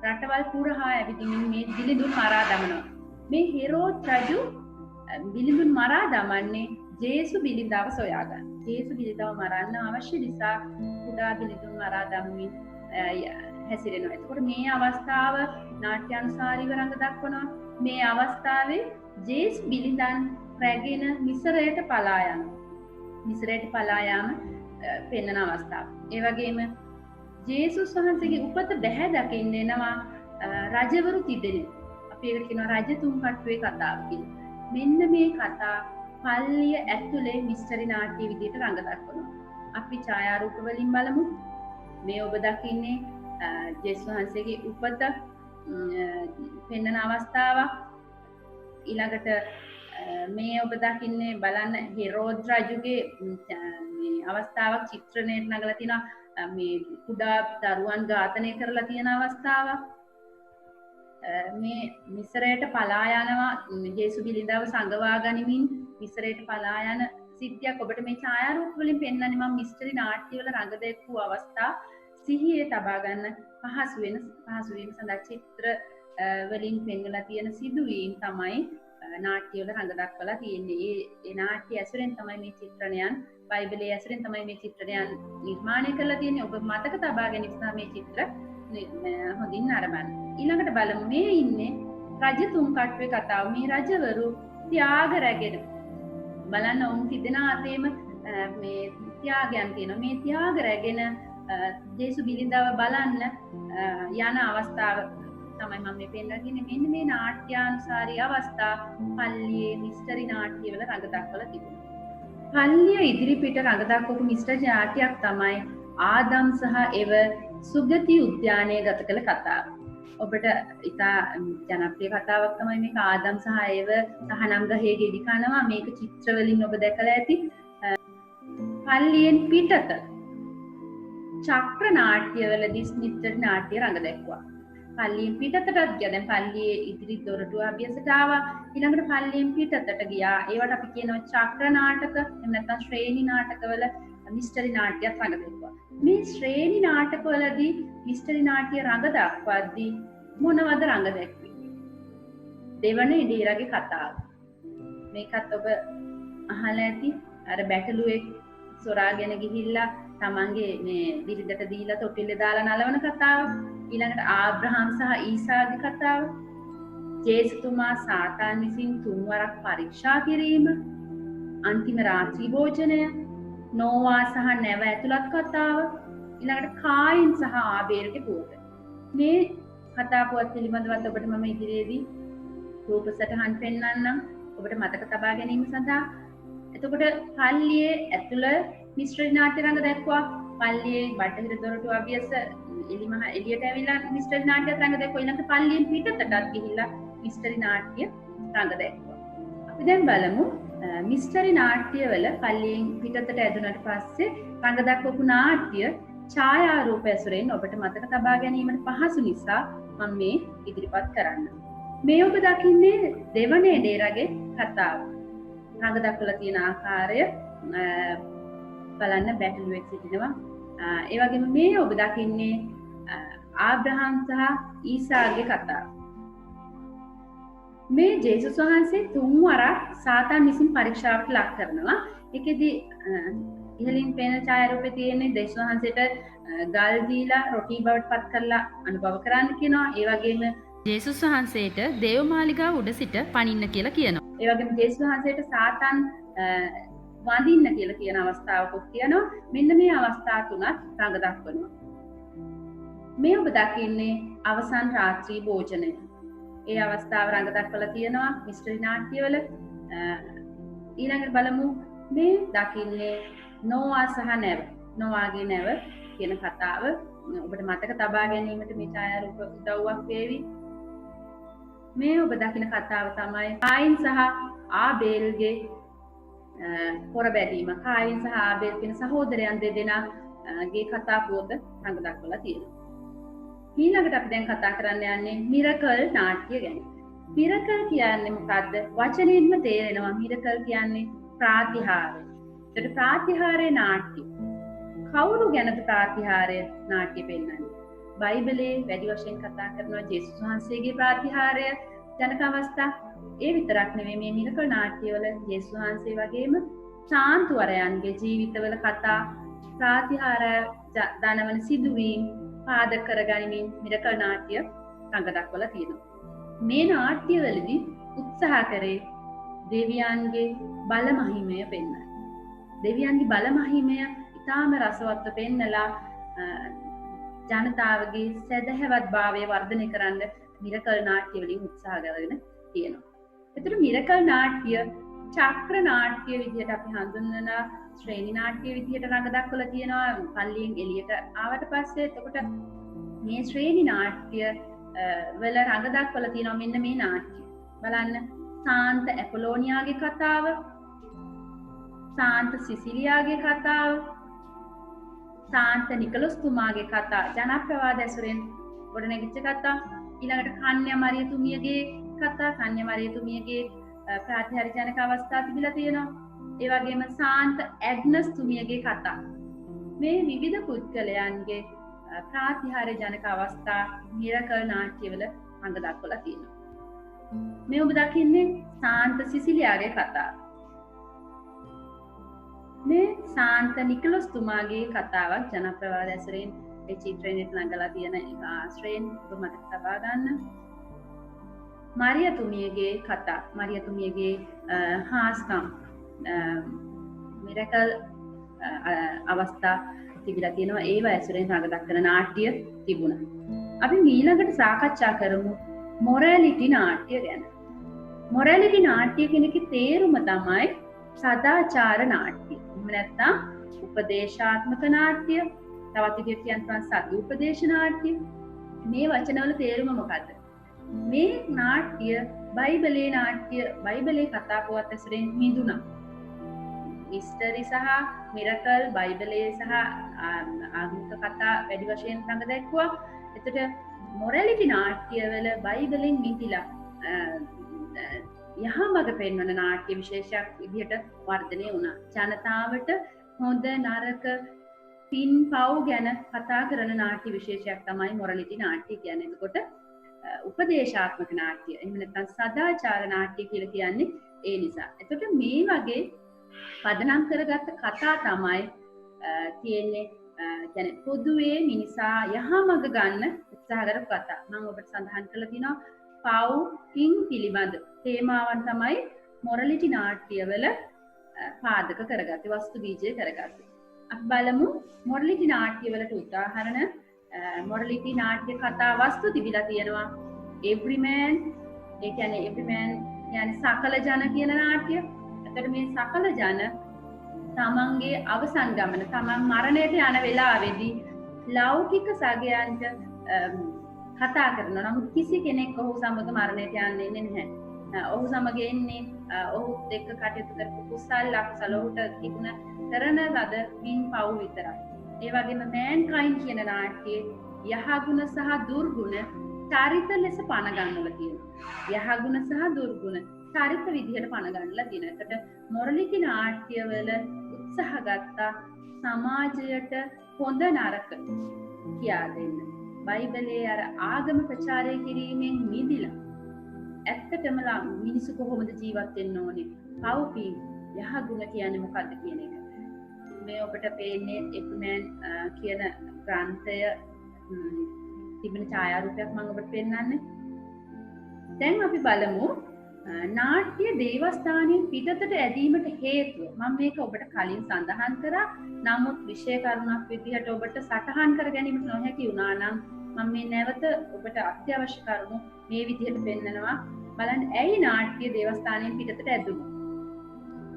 රටවල් පුරහා ඇවිදිමින් මේ බිලිඳුන් මරා දමනවා. මේ හෙරෝද් රජු බිලිඳුන් මරා දමන්නේ ජේසු බිලිඳව සොයාගන්න. ජේසු බිලිඳව මරන්න අවශ්‍ය නිසා කුඩා බිලිඳුන් මරා දමමින් හැසිරෙනවා. එතකොට මේ අවස්ථාව නාට්‍යානුසාරීව රඟ දක්වනවා. මේ අවස්ථාවේ ජේසු බිලිඳන් රැගෙන මිසරයට පලා යනවා. මිසරයට පලා යාම පෙන්වන අවස්ථාව. ඒ වගේම ජේසුස් වහන්සේගේ උපත බැහැ දකින්න එනවා රජවරු තිදෙනෙක්. අපි ඒකට කියනවා රජතුන් කට්ටුවේ කතාව කියලා. මෙන්න මේ කතා පල්ලිය ඇතුලේ මිස්ටරි නාට්‍ය විදිහට රඟ දක්වනවා. අපි ඡායාරූප වලින් බලමු. මේ ඔබ දකින්නේ ජේසුස් වහන්සේගේ උපත පෙන්වන අවස්ථාවක්. ඊළඟට මේ ඔබ දකින්නේ බලන්න හෙරෝද් රජුගේ මේ අවස්ථාවක් චිත්‍රණයට නගලා තිනවා. මේ කුඩා දරුවන් ඝාතනය කරලා තියෙන අවස්ථාවක්. මේ මිසරයට පලා යනවා ජේසු බිලිඳව සංගවා ගනිමින් මිසරයට පලා යන සිද්ධියක් ඔබට මේ ඡායාරූප වලින් පෙන්වන්නේ. මම මිස්ටරි නාට්‍යවල රඟ දැක්වූ අවස්ථා සිහියේ තබා ගන්න පහසු වීම සඳහා චිත්‍ර වලින් පෙන්වලා තියෙන සිදුවීම් තමයි නාට්‍යවල රඟ දක්වලා තියෙන්නේ. ඒ නාට්‍ය ඇසුරෙන් තමයි මේ චිත්‍රණයන් බයිබලයේ ඇසුරෙන් තමයි මේ චිත්‍රණයන් නිර්මාණය කරලා තියෙන්නේ. ඔබ මතක තබා ගැනීම සඳහා මේ චිත්‍ර හොඳින් නරඹන්න. ඊළඟට බලමු මේ ඉන්නේ රජතුන් කට්ටුවේ කතාව. මේ රජවරු ත්‍යාග රැගෙන බලන්න ඔවුන් තිදෙනා අතේම මේ ත්‍යාගයන් තියෙනවා. මේ ත්‍යාග රැගෙන ජේසු බිලිඳව බලන්න යන අවස්ථාව තමයි මම මේ පෙන්නන්නේ. මෙන්න මේ නාට්‍යානුසාරී අවස්ථා පල්ලියේ මිස්ටරි නාට්‍යවල රඟ දක්වලා තිබුණා. පල්ලිය ඉදිරිපිට රඟ දක්වපු මිස්ටරි නාට්‍යයක් තමයි ආදම් සහ එව සුගති උද්‍යානය ගත කළ කතාව. ඔබට ඉතා ජනප්‍රිය කතාවක් තමයි මේක. ආදම් සහ එව තහනම් ගහේ ගෙඩි කනවා. මේක චිත්‍රවලින් ඔබ දැකලා ඇති. පල්ලියෙන් පිටත චක්‍ර නාට්‍යවලදී මිස්ටරි නාට්‍ය රඟ දැක්වුවා. පල්ලියෙන් පිටතටත් ගියා. දැන් පල්ලියේ ඉදිරි දොරටුව අභ්‍යාසට ආවා. ඊළඟට පල්ලියෙන් පිටතට ගියා. ඒවට අපි කියනවා චක්‍ර 나ටක, එහෙම නැත්නම් ශ්‍රේණි නාටකවල මිස්ටරි නාට්‍යයක් රඟ දැක්වුවා. මේ ශ්‍රේණි නාටකවලදී මිස්ටරි නාට්‍ය රඟ දක්වද්දී මොනවද රඟ දැක්වේ? දෙවන ඉඩිරගේ කතාව. මේකත් ඔබ අහලා ඇති. අර බැටළුවෙක් සොරාගෙන ගිහිල්ලා තමන්ගේ මේ බිරිඳට දීලා තොටිල්ලේ දාලා නලවන කතාව. ඊළඟට ආබ්‍රහම් සහ ඊසාගේ කතාව. ජේසුතුමා සාතාන් විසින් 3 වරක් පරීක්ෂා කිරීම. අන්තිම රාත්‍රී භෝජනය. නෝවා සහ නැව ඇතුළත් කතාව. ඊළඟට කායින් සහ ආබේලගේ පුවත. මේ කතා පුවත් පිළිබඳවත් ඔබට මම ඉදිරියේදී රූප සටහන් පෙන්වන්නම් ඔබට මතක තබා ගැනීම සඳහා. එතකොට පල්ලියේ ඇතුළ මිස්ටරි නාට්‍ය රඟ දැක්වුවා. පල්ලියේ බටහිර දොරටුව අභ්‍යාස එළියට ඇවිල්ලා මිස්ටරි නාට්‍ය රඟ දැක්වුවා. ඊළඟට පල්ලියෙන් පිටතටත් ගිහිල්ලා මිස්ටරි නාට්‍ය රඟ දැක්වුවා. අපි දැන් බලමු මිස්ටරි නාට්‍යවල පල්ලියෙන් පිටතට ඇදුනට පස්සේ රඟ දක්වපු නාට්‍ය ඡායාරූප ඇසුරෙන් ඔබට මතක තබා ගැනීමට පහසු නිසා මම මේ ඉදිරිපත් කරන්න. මේ ඔබ දකින්නේ දෙවනේ ඩේරගේ කතාව. රඟ දක්වලා තියෙන ආකාරය බලන්න බැටළුවෙක් සිටිනවා. ඒ වගේම මේ ඔබ දකින්නේ ආබ්‍රහම් සහ ඊසාගේ කතාව. මේ ජේසුස් වහන්සේ 3 වරක් සාතාන් විසින් පරීක්ෂාවට ලක් කරනවා. ඒකෙදි ඉහළින් පේන ඡායාරූපේ තියෙන්නේ ජේසුස් වහන්සේට ගල් දීලා රොටි බවට පත් කරලා අනුභව කරන්න කියනවා. ඒ වගේම ජේසුස් වහන්සේට දේවමාලිගාව උඩ සිට පනින්න කියලා කියනවා. ඒ වගේම ජේසුස් වහන්සේට සාතාන් වඳින්න කියලා කියන අවස්ථාවකුත් තියෙනවා. මෙන්න මේ අවස්ථා තුනත් රඟ දක්වනවා. මේ ඔබ දකින්නේ අවසන් රාත්‍රී භෝජනය. ඒ අවස්ථාව රඟ දක්වලා තියෙනවා මිස්ටරි නාට්‍යවල. ඊළඟට බලමු මේ දකින්නේ නෝවා සහ නැව. නෝවාගේ නැව කියන කතාව ඔබට මතක තබා ගැනීමට මේ ඡායාරූප උදව්වක් වේවි. මේ ඔබ දකින කතාව තමයි කායින් සහ ආබේල්ගේ පොර බැදීම. කායින් සහ ආබේල් කියන සහෝදරයන් දෙදෙනාගේ කතා පුවත රඟ දක්වලා තියෙනවා. ඊළඟට අපි දැන් කතා කරන්න යන්නේ මිරකල් නාට්‍ය ගැන. මිරකල් කියන්නේ මොකද්ද? වචනයෙන්ම තේරෙනවා මිරකල් කියන්නේ ප්‍රාතිහාර්ය. ඒකට ප්‍රාතිහාර්ය නාට්‍ය. කවුරු ගැනද ප්‍රාතිහාර්ය නාට්‍ය පෙන්වන්නේ? බයිබලයේ වැඩි වශයෙන් කතා කරනවා ජේසුස් වහන්සේගේ ප්‍රාතිහාර්ය ජනක අවස්ථා. ඒ විතරක් නෙවෙයි මේ මිරකල් නාට්‍යවල ජේසුස් වහන්සේ වගේම සාන්තුවරයන්ගේ ජීවිතවල කතා ප්‍රාතිහාර්ය දනවන සිදුවීම් පාදක කරගනිමින් මිරකල් නාට්‍ය රඟ දක්වලා තියෙනවා. මේ නාට්‍යවලදී උත්සාහ කරේ දෙවියන්ගේ බල මහිමය පෙන්වන්න. දෙවියන්ගේ බල මහිමය ඉතාම රසවත්ව පෙන්නලා ජනතාවගේ සැදැහැවත් භාවය වර්ධනය කරන්න මිරකල් නාට්‍ය වලින් උත්සාහ කරගෙන තියෙනවා. එතකොට මිරකල් නාට්‍ය චක්‍ර නාට්‍ය විදිහට අපි හඳුන්වන ශ්‍රේණි නාට්‍ය විදිහට රඟ දක්වලා තියෙනවා. පල්ලියෙන් එළියට ආවට පස්සේ එතකොට මේ ශ්‍රේණි නාට්‍ය වල රඟ දක්වලා තියෙනවා මෙන්න මේ නාට්‍ය. බලන්න සාන්ත ඇපොලෝනියාගේ කතාව, සාන්ත සිසිලියාගේ කතාව, සාන්ත නිකලොස් තුමාගේ කතා ජනප්‍රවාද ඇසුරෙන් ගොඩනැගිච්ච කතා. ඊළඟට කන්‍යා මරියතුමියගේ කතා, කන්‍යා මරියතුමියගේ ප්‍රාතිහාර්ය ජනක අවස්ථා තිබිලා තියෙනවා. ඒ වගේම සාන්ත ඇග්නස් තුමියගේ කතා. මේ විවිධ පුද්ගලයන්ගේ ප්‍රාතිහාර්ය ජනක අවස්ථා මිරකල් නාට්‍යවල රඟ දක්වලා තියෙනවා. මේ ඔබ දකින්නේ සාන්ත සිසිලියාගේ කතාව. මේ සාන්ත නිකලොස් තුමාගේ කතාවක් ජනප්‍රවාද ඇසුරෙන් ඒ චිත්‍රයෙන් ළඟලා තියෙන එක ආශ්‍රයෙන් ඔබ මතක තබා ගන්න. මරියතුමියගේ කතා, මරියතුමියගේ හාස්කම් මිරකල් අවස්ථා තිබිලා තියෙනවා. ඒව ඇසුරෙන් රඟ දක්වන නාට්‍ය තිබුණා. අපි ඊළඟට සාකච්ඡා කරමු මොරැලිටි නාට්‍ය ගැන. මොරැලිටි නාට්‍ය කියන එකේ තේරුම තමයි සදාචාර නාට්‍ය. එහෙම නැත්නම් උපදේශාත්මක නාට්‍ය. තවත් විදිහට කියනවා සතු උපදේශ නාට්‍ය. මේ වචනවල තේරුම මොකද්ද? මේ නාට්‍ය බයිබලයේ නාට්‍ය, බයිබලයේ කතා පුවත් ඇසුරෙන් මිදුණා. මිස්ටරි සහ මිරකල් බයිබලයේ සහ ආගමික කතා වැඩි වශයෙන් රඟ දැක්වුවා. එතකොට මොරැලිටි නාට්‍යවල බයිබලෙන් මිදිලා යහමඟ පෙන්වන නාට්‍ය විශේෂයක් විදිහට වර්ධනය වුණා. ජනතාවට හොඳ නරක පින් පව් ගැන කතා කරන නාට්‍ය විශේෂයක් තමයි මොරැලිටි නාට්‍ය කියන්නේ. එතකොට උපදේශාත්මක නාට්‍ය, එහෙම නැත්නම් සදාචාර නාට්‍ය කියලා කියන්නේ ඒ නිසා. එතකොට මේ වගේ පදනම් කරගත්ත කතා තමයි තියෙන්නේ. කියන්නේ පොදුවේ මිනිසා යහමඟ ගන්න උත්සාහ කරපු කතා. මම ඔබට සඳහන් කරලා තිනවා පව් පින් පිළිබඳ තේමාවන් තමයි මොරැලිටි නාට්‍යවල පාදක කරගත්තේ, වස්තු බීජය කරගත්තේ. අපි බලමු මොරැලිටි නාට්‍යවලට උදාහරණ. මොරැලිටි නාට්‍ය කතා වස්තු තිබිලා තියෙනවා. එව්රිමෑන්, ඒ කියන්නේ එව්රිමෑන් කියන්නේ සකල ජන කියන නාට්‍ය. එතකොට මේ සකල ජන තමන්ගේ අවසන් ගමන, තමන් මරණයට යන වෙලාවේදී ලෞකික සගයන්ට කතා කරනවා. නමුත් කිසි කෙනෙක් ඔහු සමග මරණයට යන්නේ නැහැ. ඔහු සමග එන්නේ ඔහුත් එක්ක කටයුතු කරපු කුසල් අකුසල ඔහුට තිබුණ කරන ලද පින් පව් විතරයි. ඒ වගේම මෑන්කයින් කියන නාට්‍යයේ යහගුණ සහ දුර්ගුණ චරිත ලෙස පණ ගන්නලා තියෙනවා. යහගුණ සහ දුර්ගුණ චරිත විදිහට පණ ගන්නලා තියෙනවා. එතකොට මොරැලිටි නාට්‍යවල උත්සාහ ගත්තා සමාජයට හොඳ නරක කියා දෙන්න. බයිබලයේ අර ආගම ප්‍රචාරය කිරීමෙන් මිදිලා ඇත්තටම මිනිස්සු කොහොමද ජීවත් වෙන්න ඕනේ, පව්පින් යහගුණ කියන්නේ මොකක්ද කියන එක. මේ ඔබට පේන්නේ එප්මෑන් කියන ග්‍රන්ථය තිබෙන ඡායාරූපයක් මම ඔබට පෙන්නන්නේ. දැන් අපි බලමු නාට්‍ය දේවස්ථානයෙන් පිටතට ඇදීමට හේතුව මම මේක ඔබට කලින් සඳහන් කරා. නමුත් විෂය කරුණක් විදිහට ඔබට සටහන් කර ගැනීමට නොහැකි වුණා නම් මම මේ නැවත ඔබට අත්‍යවශ්‍ය කරුණු මේ විදිහට පෙන්නනවා. බලන්න ඇයි නාට්‍ය දේවස්ථානයෙන් පිටතට ඇදුණු?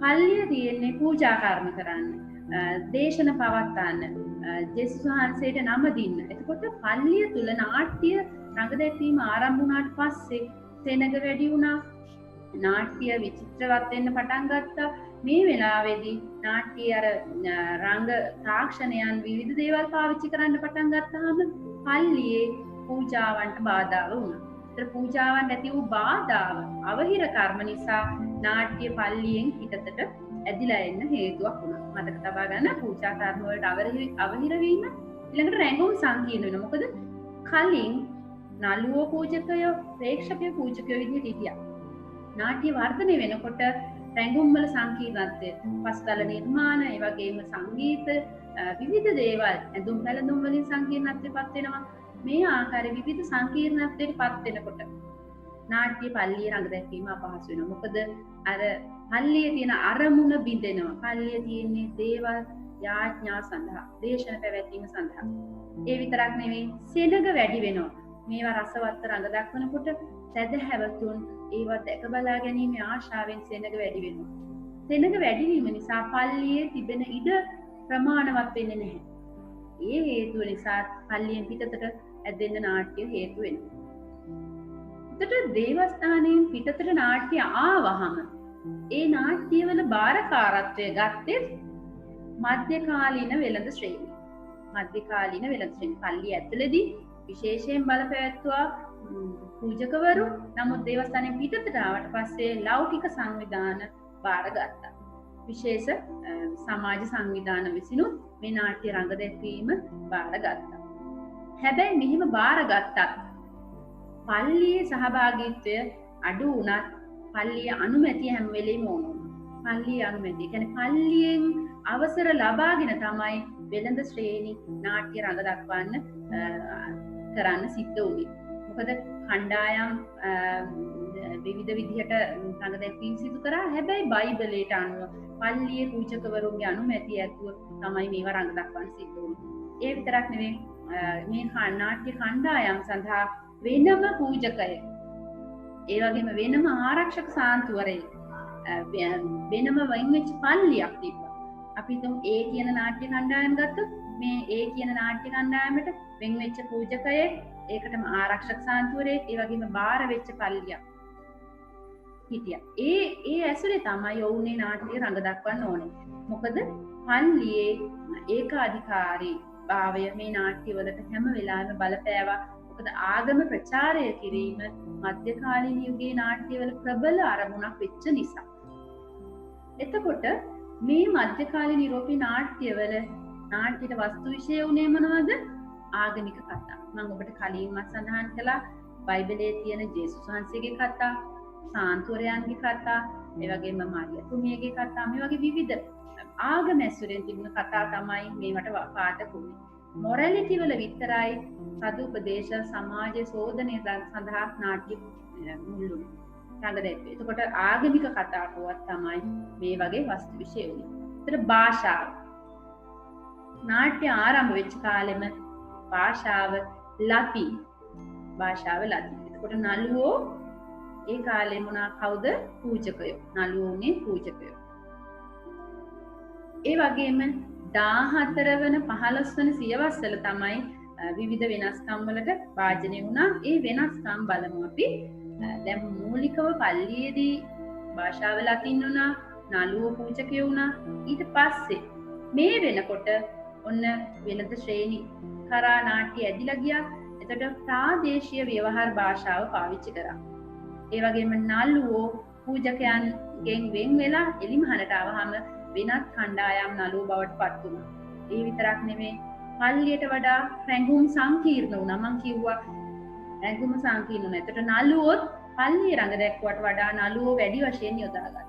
පල්ලිය තියෙන්නේ පූජා කර්ම කරන්න, දේශන පවත්වන්න, ජේසුස් වහන්සේට නම දින්න. එතකොට පල්ලිය තුල නාට්‍ය රඟ දැක්වීම ආරම්භ වුණාට පස්සේ සෙනඟ වැඩි වුණා. නාට්‍ය විචිත්‍රවත් වෙන්න පටන් ගත්තා. මේ වෙලාවේදී නාට්‍ය අර රංග තාක්ෂණයන් විවිධ දේවල් පාවිච්චි කරන්න පටන් ගත්තාම පල්ලියේ පූජාවන්ට බාධා වුණා. ඒතර පූජාවන් ඇති වූ බාධාව අවහිර කර්ම නිසා නාට්‍ය පල්ලියෙන් පිටතට ඇදිලා එන්න හේතුවක් වුණා. මතක තබා ගන්න පූජා කර්ම වලට අවහිර වීම ඊළඟට රැඟුම් සංකීර්ණ වෙනවා. මොකද කලින් නළුවෝ පූජකයෝ ප්‍රේක්ෂකයෝ පූජකයෝ විදිහට හිටියා. නාට්‍ය වර්ධනය වෙනකොට රැඟුම් වල සංකීර්ණත්වය, පස්තල නිර්මාණ, ඒ වගේම සංගීත, විවිධ දේවල් ඇඳුම් පැළඳුම් වලින් සංකීර්ණත්වයටපත් වෙනවා. මේ ආකාරයේ විවිධ සංකීර්ණත්වයටපත් වෙනකොට නාට්‍ය පල්ලියේ රඟ දැක්වීම අපහසු වෙනවා. මොකද අර පල්ලියේ තියෙන අරමුණ බිඳෙනවා. පල්ලියේ තියෙන්නේ දේවල් යාඥා සඳහා, දේශන පැවැත්වීම සඳහා. ඒ විතරක් නෙවෙයි සෙනඟ වැඩි වෙනවා. මේවා රසවත් රඟ දක්වනකොට සැදැහැවතුන් ඒවත් දැක බලා ගැනීමේ ආශාවෙන් සෙනඟ වැඩි වෙනවා. සෙනඟ වැඩි වීම නිසා පල්ලියේ තිබෙන ඉඩ ප්‍රමාණවත් වෙන්නේ නැහැ. ඒ හේතුව නිසා පල්ලියෙන් පිටතට ඇදෙන්න නාට්‍ය හේතු වෙනවා. එතකොට දේවස්ථානයෙන් පිටතට නාට්‍ය ආවහම ඒ නාට්‍යවල බාරකාරත්වය ගත්තේ මධ්‍යකාලීන වෙළඳ ශ්‍රේණිය. මධ්‍යකාලීන වෙළඳ ශ්‍රේණිය පල්ලිය ඇතුළේදී විශේෂයෙන් බලපෑත්තුවා පූජකවරු. නමුත් දේවස්ථානයෙන් පිටතට ආවට පස්සේ ලෞකික සංවිධාන බාරගත්තා. විශේෂ සමාජ සංවිධාන විසිනුත් මේ නාට්‍ය රඟ දැක්වීම බාරගත්තා. හැබැයි මෙහිම බාරගත්තත් පල්ලියේ සහභාගීත්වය අඩු වුණත් පල්ලියේ අනුමැතිය හැම වෙලේම ඕන. පල්ලියේ අනුමැතිය කියන්නේ පල්ලියෙන් අවසර ලබාගෙන තමයි වෙළඳ ශ්‍රේණි නාට්‍ය රඟ දක්වන්න කරන්න සිද්ධ වුණේ. මොකද කණ්ඩායම් විවිධ විදිහට රඟ දැක්වීම සිදු කරා. හැබැයි බයිබලයට අනුව පල්ලියේ පූජකවරුන්ගේ අනුමැතිය ඇතුව තමයි මේවා රඟ දක්වන්න සිද්ධ වුණේ. ඒ විතරක් නෙවෙයි මේ නාට්‍ය කණ්ඩායම් සඳහා වෙනම පූජකයෙක්, ඒ වගේම වෙනම ආරක්ෂක සාන්තුවරයෙක්, වෙනම වෙන් වෙච්ච පල්ලියක් තිබ්බා. අපි හිතමු ඒ කියන නාට්‍ය කණ්ඩායම් ගත්තොත් මේ ඒ කියන නාට්‍ය කණ්ඩායමට වෙන් වෙච්ච පූජකයෙක්, ඒකටම ආරක්ෂක සාන්තුවරයෙක්, ඒ වගේම බාර වෙච්ච පල්ලියක් හිටියා. ඒ ඇසුරේ තමයි ඔවුනේ නාට්‍ය රඟ දක්වන්න ඕනේ. මොකද පල්ලියේ ඒකාධිකාරී භාවය මේ නාට්‍යවලට හැම වෙලාවෙම බලපෑවා. මොකද ආගම ප්‍රචාරය කිරීම මධ්‍යකාලීන යුගයේ නාට්‍යවල ප්‍රබල අරමුණක් වෙච්ච නිසා. එතකොට මේ මධ්‍යකාලීන යුරෝපීය නාට්‍යවල නාට්‍යයට වස්තු විෂය වුණේ මොනවද? ආගමික කතා. මම ඔබට කලින්ම සඳහන් කළා බයිබලයේ තියෙන ජේසුස් වහන්සේගේ කතා, සාන්තුවරයන්ගේ කතා, ඒ වගේම මාරියාතුමියගේ කතා, මේ වගේ විවිධ ආගම ඇසුරෙන් තිබුණ කතා තමයි මේවට පාදක වුණේ. මොරැලිටි වල විතරයි සදුපදේශ සමාජ සෝදනය සඳහා නාට්‍ය මුල්ලුනේ රඟ දැක්වේ. එතකොට ආගමික කතා පුවත් තමයි මේ වගේ වස්තු විෂය වුණේ. ඒතර භාෂාව නාට්‍ය ආරම්භ වෙච්ච කාලෙම භාෂාව ලතින්. එතකොට නළුවෝ ඒ කාලේ කවුද? පූජකයෝ. නළුවෝනේ පූජකයෝ. ඒ වගේම 14 වන 15 වන සියවස්වල තමයි විවිධ වෙනස්කම් වලට වාජනය වුණා. ඒ වෙනස්කම් බලමු අපි. දැන් මූලිකව පල්ලියේදී භාෂාව ලතින් වුණා, නළුවෝ පූජකයෝ වුණා. ඊට පස්සේ මේ වෙනකොට ඔන්න වෙළඳ ශ්‍රේණි කරා නාට්‍ය ඇදිලා ගියා. එතකොට ප්‍රාදේශීය ව්‍යවහාර භාෂාව පාවිච්චි කරා. ඒ වගේම නළුවෝ පූජකයන්ගෙන් වෙන් වෙලා එලිමහනට ආවහම වෙනත් කණ්ඩායම් නළුවෝ බවට පත් වුණා. ඒ විතරක් නෙමෙයි පල්ලියට වඩා රැඟුම් සංකීර්ණ වුණා. මම කිව්වා රැඟුම් සංකීර්ණ වුණා. එතකොට නළුවෝ පල්ලියේ රඟ දැක්වට වඩා නළුවෝ වැඩි වශයෙන් යොදාගත්තා.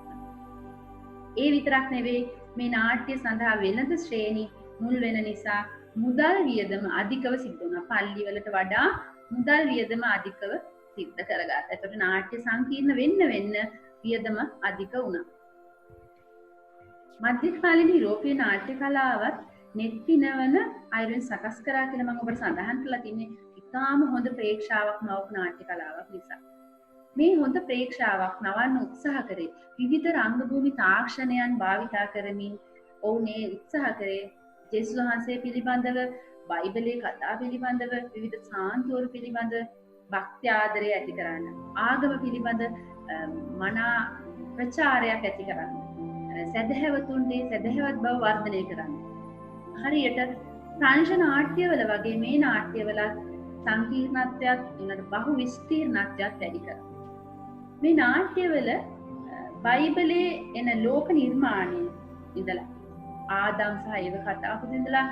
ඒ විතරක් නෙවෙයි මේ නාට්‍ය සඳහා වෙළඳ ශ්‍රේණි මුල් වෙන නිසා මුදල් වියදම අධිකව සිද්ධ වුණා. පල්ලිවලට වඩා මුදල් වියදම අධිකව සිද්ධ කරගත්තා. ඒතකොට නාට්‍ය සංකීර්ණ වෙන්න වියදම අධික වුණා. මධ්‍යකාලීන යුරෝපීය නාට්‍ය කලාවත් net පිනවන අයුරින් සකස් කරා කියලා මම ඔබට සඳහන් කරලා තින්නේ ඉතාම හොඳ ප්‍රේක්ෂාවක් නවක නාට්‍ය කලාවක් නිසා. මේ හොඳ ප්‍රේක්ෂාවක් නවන්න උත්සාහ කරේ විවිධ රංගභූමි තාක්ෂණයන් භාවිතා කරමින් ඔවුනේ උත්සාහ කරේ ජේසුස් වහන්සේ පිළිබඳව බයිබලයේ කතා පිළිබඳව විවිධ සාන්තුවරු පිළිබඳ භක්ති ආදරය ඇති කරන්න ආගම පිළිබඳ මනා ප්‍රචාරයක් ඇති කරන්න සදහැවතුන්ගේ සදහැවත් බව වර්ධනය කරන්න හරියට ප්‍රංශ නාට්‍යවල වගේ මේ නාට්‍යවල සංකීර්ණත්වයක් එනට බහු විස්තීර්ණත්වයක් වැඩි කරා මේ නාට්‍යවල බයිබලයේ එන ලෝක නිර්මාණය ඉඳලා ආදම් සහ ඒව කතාවක ඉඳලා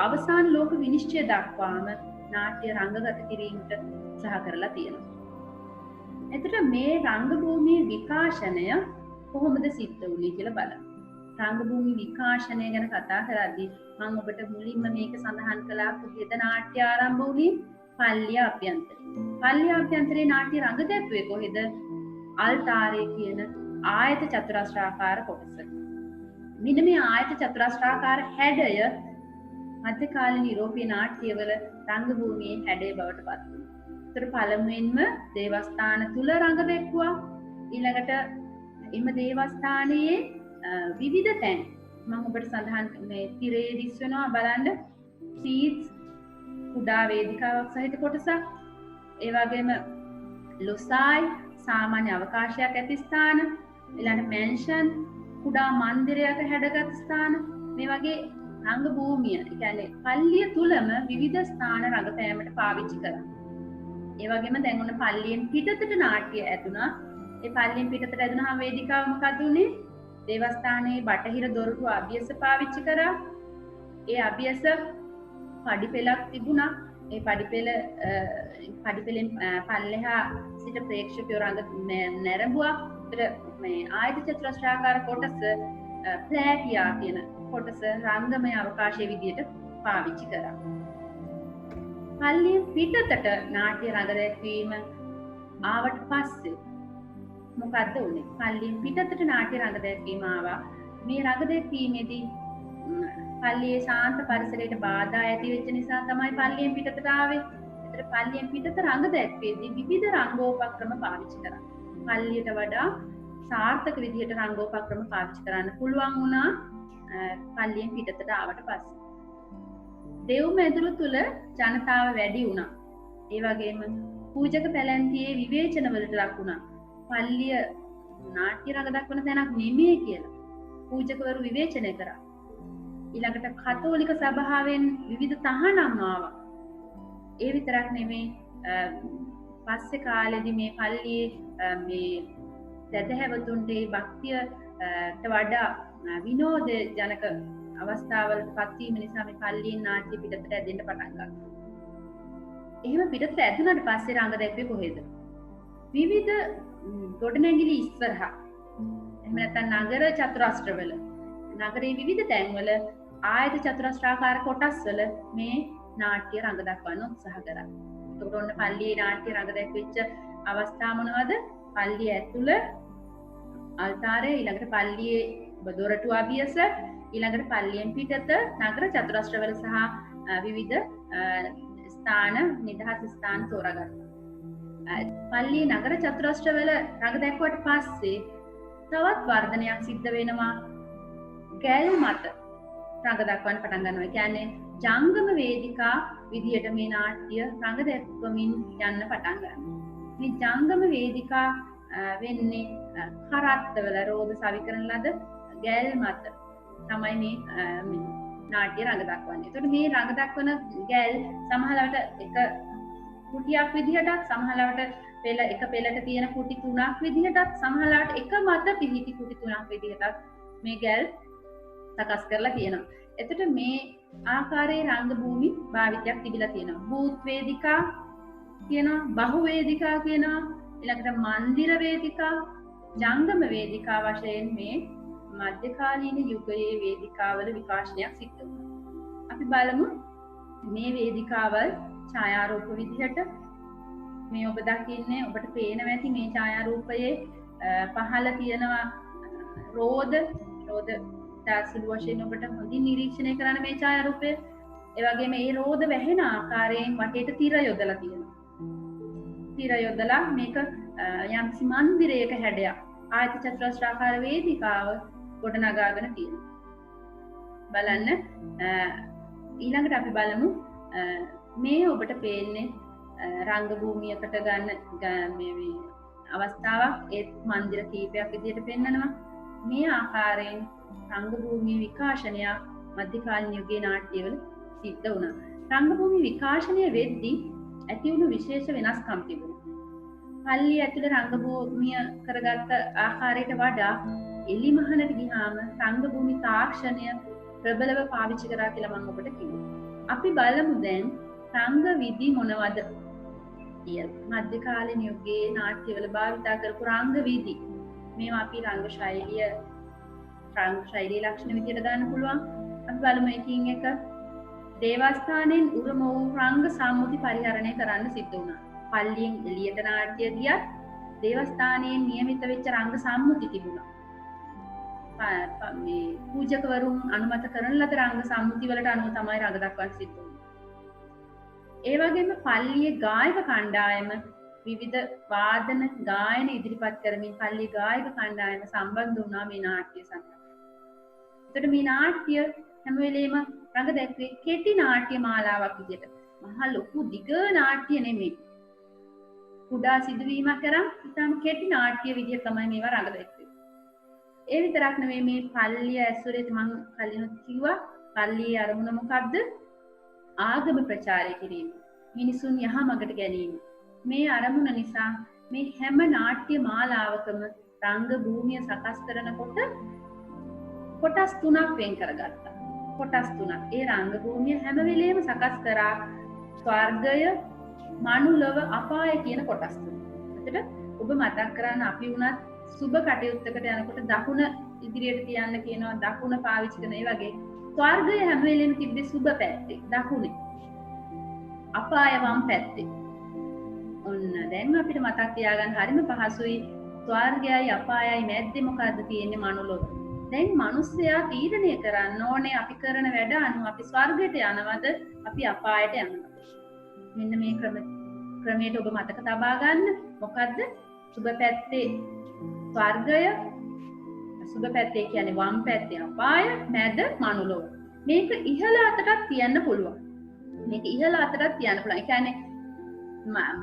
අවසාන ලෝක විනිශ්චය දක්වාම නාට්‍ය රංගගත කිරීමට උත්සාහ කරලා තියෙනවා. එතකොට මේ රංගභූමියේ විකාශනය කොහොමද සිද්ධ වුනේ කියලා බලන්න. රංගභූමි විකාශනය ගැන කතා කරද්දී මම ඔබට මුලින්ම මේක සඳහන් කළා කුහිත නාට්‍ය ආරම්භ වුණේ පල්ලිය අභ්‍යන්තරේ. පල්ලිය අභ්‍යන්තරේ නාට්‍ය රංග දැක්ුවේ කොහෙද? අල්තාරේ කියන ආයත චතුරස්‍රාකාර කොටස. මෙන්න මේ ආයත චතුරස්‍රාකාර හැඩය මධ්‍යකාලීන යුරෝපීය නාට්‍යවල රංගභූමියේ හැඩය බවට පත් වුණා. ඒතර පළමුවෙන්ම දේවස්ථාන තුල රංග දැක්වුවා. ඊළඟට එම දේවස්ථානයේ විවිධ තැන් මම ඔබට සඳහන් මේ තිරේ දිස් වෙනවා බලන්න සීට්ස් කුඩා වේදිකාවක් සහිත කොටසක් ඒ වගේම ලොසායි සාමාන්‍ය අවකාශයක් ඇති ස්ථාන ඊළඟ මැන්ෂන් කුඩා මන්දිරයක හැඩගත් ස්ථාන මේ වගේ රංග භූමිය කියන්නේ පල්ලිය තුලම විවිධ ස්ථාන රඟපෑමට පාවිච්චි කරා. ඒ වගේම දැන් ඔන්න පල්ලියෙන් පිටතට නාට්‍ය ඇතුණා. ඒ පල්ලියෙන් පිටතට ඇදුණාම වේදිකාව මොකද උනේ? දේවස්ථානයේ බටහිර දොරටු අභියස පාවිච්චි කරා. ඒ අභියස පඩිපෙළක් තිබුණා. ඒ පඩිපෙළෙන් පල්ලෙහා සිට ප්‍රේක්ෂකයෝ රඟ නැරඹුවා. මේ ආයත චතුරස්‍රාකාර කොටස ප්ලෑටියා කියන කොටස රංගමය අවකාශයේ විදියට පාවිච්චි කරා. පල්ලියෙන් පිටතට නාට්‍ය රඟ දැක්වීම ආවට පස්සේ මොකද්ද උනේ? පල්ලියෙන් පිටතට නාට්‍ය රඟ දැක්වීම ආවා. මේ රඟ දැක්වීමේදී පල්ලියේ ශාන්ත පරිසරයට බාධා ඇති වෙච්ච නිසා තමයි පල්ලියෙන් පිටතට ආවේ. ඒතර පල්ලියෙන් පිටත රඟ දැක්වීමේදී විවිධ රංගෝපක්‍රම පාවිච්චි කරා. පල්ලියට වඩා සාර්ථක විදිහට රංගෝපක්‍රම පාවිච්චි කරන්න පුළුවන් වුණා පල්ලියෙන් පිටතට ආවට පස්සේ. දෙව් මැදුරු තුල ජනතාව වැඩි වුණා. ඒ වගේම පූජක පැලැන්තියේ විවේචන වලට ලක් වුණා. පල්ලිය නාට්‍ය රඟ දක්වන තැනක් නෙමෙයි කියලා පූජකවරු විවේචනය කරා. ඊළඟට කතෝලික සභාවෙන් විවිධ තහනම් ආවා. ඒ විතරක් නෙමෙයි පස්සේ කාලෙදී මේ පල්ලියේ මේ සදහැවතුන්ගේ භක්තියට වඩා විනෝද ජනක අවස්ථාවලට පත්වීම නිසා මේ පල්ලියෙන් නාට්‍ය පිටතට ඇදෙන්න පටන් ගත්තා. එහෙම පිටතට ඇදුනට පස්සේ රංග දැක්වේ කොහෙද? විවිධ ගොඩනැගිලි ඉස්සරහා. එහෙම නැත්නම් නගර චතුරස්‍රවල. නගරයේ විවිධ තැන්වල ආයත චතුරස්‍රාකාර කොටස්වල මේ නාට්‍ය රංග දක්වන්න උත්සාහ කරා. එතකොට ඔන්න පල්ලියේ නාට්‍ය රංග දැක්වෙච්ච අවස්ථා මොනවද? පල්ලිය ඇතුළ අල්තාරය, ඊළඟට පල්ලියේ දොරටු අභියස, ඊළඟට පල්ලියෙන් පිටත නගර චතුරස්‍රවල සහ විවිධ ස්ථාන නිදහස් ස්ථාන තෝරාගත්තා. පල්ලියේ නගර චතුරස්‍රවල රඟ දැක්වට පස්සේ තවත් වර්ධනයක් සිද්ධ වෙනවා. ගැල් මත රඟ දක්වන්න පටන් ගන්නවා. ඒ කියන්නේ ජංගම වේදිකා විදියට මේ නාට්‍ය රඟ දැක්වමින් යන්න පටන් ගන්නවා. මේ ජංගම වේදිකා වෙන්නේ කරත්තවල රෝද සවිකරන ලද ගැල් මත තමයි මේ නාට්‍ය රඟ දක්වන්නේ. එතකොට මේ රඟ දක්වන ගැල් සමහරවිට එක කුටියක් විදිහටත් සමහරවිට එක පෙළක තියෙන කුටි 3ක් විදිහටත් සමහරවිට එක මත පිහිටි කුටි 3ක් විදිහටත් මේ ගැල් සකස් කරලා තියෙනවා. එතකොට මේ ආකාරයේ රංග භූමි භාවිතයක් තිබිලා තියෙනවා. භූත් වේදිකා කියනවා, බහු වේදිකා කියනවා, ඊළඟට මන්දිර වේදිකා, ජංගම වේදිකා වශයෙන් මේ මධ්‍යකාලීන යුගයේ වේදිකාවල විකාශනයක් සිද්ධ වුණා. අපි බලමු මේ වේදිකාවල් ඡායාරූප විදිහට මේ ඔබ දකින්නේ ඔබට පේනවා ඇති මේ ඡායාරූපයේ පහළ තියෙනවා රෝද සුළු වශයෙන් ඔබට හොඳින් නිරීක්ෂණය කරන්න මේ ඡායාරූපය. ඒ වගේම මේ රෝද වැහෙන ආකාරයෙන් වටේට තිර යොදලා තියෙනවා. තිර යොදලා මේක යම්කිසි මන්දිරයක හැඩයක් ආයත චතුරස්‍රාකාර වේදිකාව ගොඩනගාගෙන තියෙනවා. බලන්න ඊළඟට අපි බලමු මේ ඔබට පේන්නේ රංග භූමියකට ගන්න මේ අවස්ථාවක් ඒ මන්දිර කීපයක් විදිහට පෙන්නනවා. මේ ආකාරයෙන් රංග භූමිය විකාශනයක් මධ්‍යකාලීන යුගයේ නාට්‍යවල සිද්ධ වුණා. රංග භූමි විකාශනය වෙද්දී ඇති වුණු විශේෂ වෙනස්කම් තිබුණා. පල්ලිය ඇතුළේ රංග භූමිය කරගත්ත ආකාරයට වඩා එලිමහනට ගියාම රංග භූමි තාක්ෂණය ප්‍රබලව පාවිච්චි කරා කියලා මම ඔබට කිව්වා. අපි බලමු දැන් රංග විදි මොනවද කියලා. මධ්‍යකාලීන යුගයේ නාට්‍යවල භාවිතා කරපු රංග විදි. මේවා අපි රංග ශෛලී ලක්ෂණ විදිහට ගන්න පුළුවන්. අපි බලමු එකින් එක. දේවස්ථානයෙන් උරුම වූ රංග සම්මුති පරිහරණය කරන්න සිද්ධ වුණා. පල්ලියෙන් එළියට නාට්‍ය ගියත් දේවස්ථානයෙන් නියමිත වෙච්ච රංග සම්මුති තිබුණා. මේ පූජකවරුන් අනුමත කරන ලද රංග සම්මුති වලට අනුව තමයි රංග දක්වන්න සිද්ධ වුණේ. ඒ වගේම පල්ලියේ ගායක කණ්ඩායම විවිධ වාදන ගායන ඉදිරිපත් කරමින් පල්ලියේ ගායක කණ්ඩායම සම්බන්ධ වුණා මේ නාට්‍ය සඳහා. එතකොට මේ නාට්‍ය හැම වෙලේම රංග දැක්වේ කෙටි නාට්‍ය මාලාවක් විදිහට. මහා ලොකු දිග නාට්‍ය නෙමෙයි. කුඩා සිදුවීමක් කරන් ඉතාලම කෙටි නාට්‍ය විදිහට තමයි මේවා රංග දැක්වේ. ඒ විතරක් නෙවෙයි මේ පල්ලිය ඇසුරේ මම කලිනුත් කිව්වා පල්ලියේ අරමුණ මොකද්ද? ආගම ප්‍රචාරය කිරීම. මිනිසුන් යහමඟට ගැනීම. මේ අරමුණ නිසා මේ හැම නාට්‍ය මාලාවකම රංග භූමිය සකස් කරනකොට කොටස් 3ක් වෙන් කරගත්තා. කොටස් 3ක්. ඒ රංග භූමිය හැම වෙලේම සකස් කරා ස්වර්ගය, මනුලව, අපාය කියන කොටස් 3. එතකොට ඔබ මතක් කරන්න අපි වුණත් සුබ කටයුත්තකට යනකොට දකුණ ඉදිරියට තියන්න කියනවා දකුණ පාවිච්චි කරන ඒ වගේ ස්වර්ගය හැම වෙලේම තිබ්බේ සුබ පැත්තේ දකුණේ. අපාය වම් පැත්තේ. ඔන්න දැන් අපිට මතක් තියාගන්න හරිම පහසුයි ස්වර්ගයයි අපායයි මැද්දේ මොකද්ද තියෙන්නේ මනුලොව. දැන් මිනිස්සයා තීරණය කරන්න ඕනේ අපි කරන වැඩ අනුව අපි ස්වර්ගයට යනවද අපි අපායට යනවද. මෙන්න මේ ක්‍රමයට ඔබ මතක තබා ගන්න. මොකද්ද? සුබ පැත්තේ ස්වර්ගය, සුබ පැත්තේ කියන්නේ වම් පැත්තේ අපාය, මැද මනුලොව. මේක ඉහළ අතටත් තියන්න පුළුවන්. මේක ඉහළ අතටත් තියන්න පුළුවන්. ඒ කියන්නේ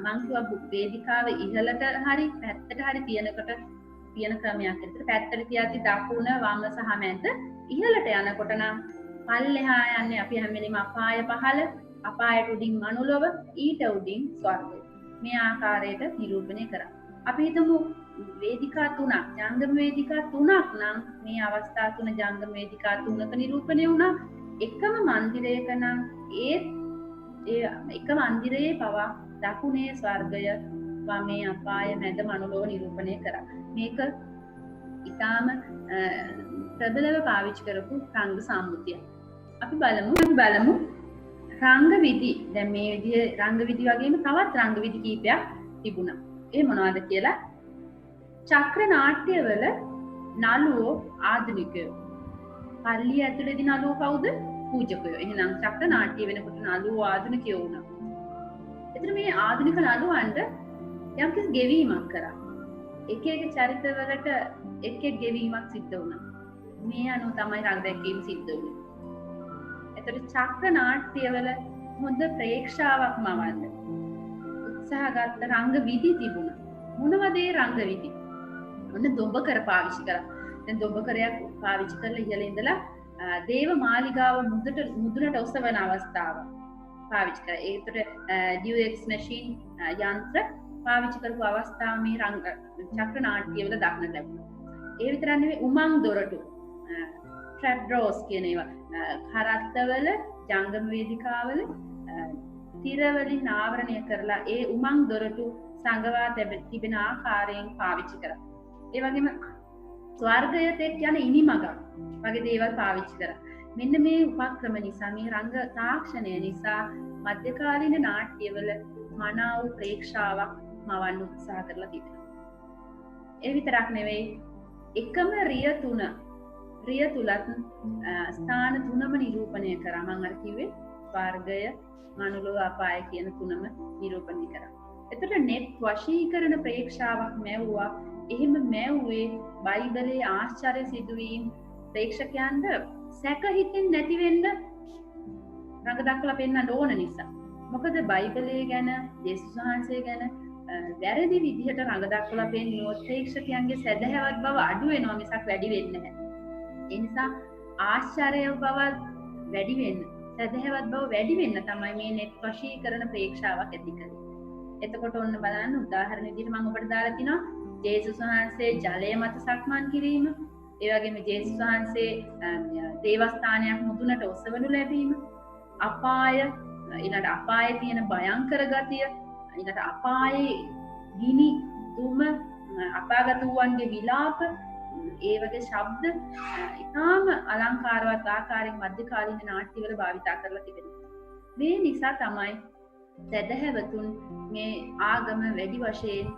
මං කිව්වා වේදිකාව ඉහළට හරි පැත්තට හරි තියනකොට තියෙන ක්‍රමයක්. ඒතර පැත්තට තියද්දි දකුණ වම සහ මැද ඉහළට යනකොට නම් පල්ලෙහා යන්නේ අපි හැම වෙලෙම අපාය පහළ, අපායට උඩින් මනුලොව, ඊට උඩින් ස්වර්ගය. මේ ආකාරයට නිරූපණය කරා. අපි හිතමු වේදිකා 3ක්, ජංගම වේදිකා 3ක් නම් මේ අවස්ථා 3 ජංගම වේදිකා 3ක නිරූපණය වුණා. එකම මන්දිරයක නම් ඒ එක මන්දිරයේ පවා දකුණේ ස්වර්ගය, වමේ අපාය, මැද මනුලොව නිරූපණය කරා. මේක ඊටාම ප්‍රබලව පාවිච්චි කරපු රංග සම්මුතිය. අපි බලමු රංග විදි. දැන් මේ විදිහේ රංග විදි වගේම තවත් රංග විදි කීපයක් තිබුණා. ඒ මොනවද කියලා? චක්‍ර නාට්‍යවල නළුවෝ ආධුනිකයෝ. පල්ලිය ඇතුළේදී නළුවෝ කවුද? පූජකයෝ. එහෙනම් චක්‍ර නාට්‍ය වෙනකොට නළුවෝ ආධුනිකයෝ වුණා. එතන මේ ආධුනික නළුවන්ට යම්කිසි ගෙවීමක් කරා. එක එක චරිතවලට එක් එක් ගෙවීමක් සිද්ධ වුණා. මේ අනුව තමයි රංග දැක්වීම සිද්ධ වුණේ. එතකොට චක්‍ර නාට්‍යවල හොඳ ප්‍රේක්ෂාවක් මවන්න උත්සාහගත් රංග විදි තිබුණා. මොනවද ඒ රංග විදි? ඔන්න දොඹකර පාවිච්චි කරා. දැන් දොඹකරයක් පාවිච්චි කරලා ඉහළ ඉඳලා දේව මාලිගාව මුදුනට ඔසවන අවස්ථාව පාවිච්චි කරා. ඒකට ඩියුඑක්ස් මැෂින් යන්ත්‍ර පාවිච්චි කරපු අවස්ථාව මේ රංග චක්‍ර නාට්‍යවල දක්නට ලැබුණා. ඒ විතරක් නෙවෙයි උමං දොරටු, ට්‍රැප් ඩෝස් කියන ඒවා කරත්තවල, ජංගම වේදිකාවල තිරවලින් ආවරණය කරලා ඒ උමං දොරටු සංගවා තිබෙන ආකාරයෙන් පාවිච්චි කරා. ඒ වගේම ස්වර්ගයට යන ඉනිමගක් වගේ දේවල් පාවිච්චි කරා. මෙන්න මේ උපක්‍රම නිසා, මේ රංග තාක්ෂණය නිසා මධ්‍යකාලීන නාට්‍යවල මනා වූ ප්‍රේක්ෂාවක් මවන්න උත්සාහ කරලා තිබෙනවා. ඒ විතරක් නෙවෙයි එකම රිය තුලත් ස්ථාන තුනම නිරූපණය කරා. මම අර කිව්වේ වර්ගය, මනුලෝ, අපාය කියන තුනම නිරූපණය කරා. එතකොට net වශීකරණ ප්‍රේක්ෂාවක් මැව්වා. එහෙම මැව්වේ බයිබලයේ ආශ්චර්ය සිදුවීම් ප්‍රේක්ෂකයන්ට සැක හිතෙන්නේ නැති වෙන්න රඟ දක්වලා පෙන්නන්න ඕන නිසා. මොකද බයිබලයේ ගැන, යේසුස් වහන්සේ ගැන වැරදි විදිහට රඟ දක්වලා පෙන්වුවොත් ප්‍රේක්ෂකයන්ගේ සැදැහැවත් බව අඩු වෙනවා මිසක් වැඩි වෙන්නේ නැහැ. ඒ නිසා ආශ්චර්ය බව වැඩි වෙන්න, සැදැහැවත් බව වැඩි වෙන්න තමයි මේ net වශීකරණ ප්‍රේක්ෂාවක් ඇති කරන්නේ. එතකොට ඔන්න බලන්න උදාහරණ විදිහට මම ඔබට දාලා තිනවා ජේසුස් වහන්සේ ජලය මත සක්මන් කිරීම, ඒ වගේම ජේසුස් වහන්සේ දේවස්ථානයක් මුදුනට ඔසවනු ලැබීම, අපාය, ඊළඟට අපායේ තියෙන භයංකර ගතිය, ඊළඟට අපායේ ගිනි දුම, අපාගත වූවන්ගේ විලාප, ඒ වගේ ශබ්ද ඉතාම අලංකාරවත් ආකාරයෙන් මධ්‍යකාලීන නාට්‍යවල භාවිතා කරලා තිබෙනවා. මේ නිසා තමයි සැදැහැවතුන් මේ ආගම වැඩි වශයෙන්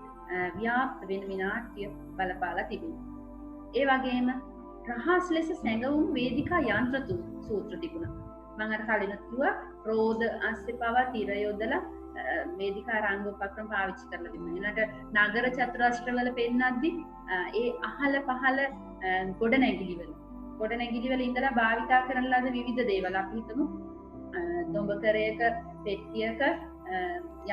ව්‍යාප්ත වෙන මේ නාට්‍ය බලපාලා තිබෙනවා. ඒ වගේම රහස් ලෙස සැඟවුම් වේදිකා යන්ත්‍ර සූත්‍ර තිබුණා. මම අර කලින් කිව්වා රෝද අස්සේ පවා තිර යොදලා වේදිකා රංග උපක්‍රම පාවිච්චි කරලා තිබුණා. ඊළඟට නගර චතුරස්‍රවල පෙන්නද්දි ඒ අහල පහල ගොඩනැගිලිවල ඉඳලා භාවිතා කරන ලද විවිධ දේවල් අපි හිතමු දොඹකරයක පෙට්ටියක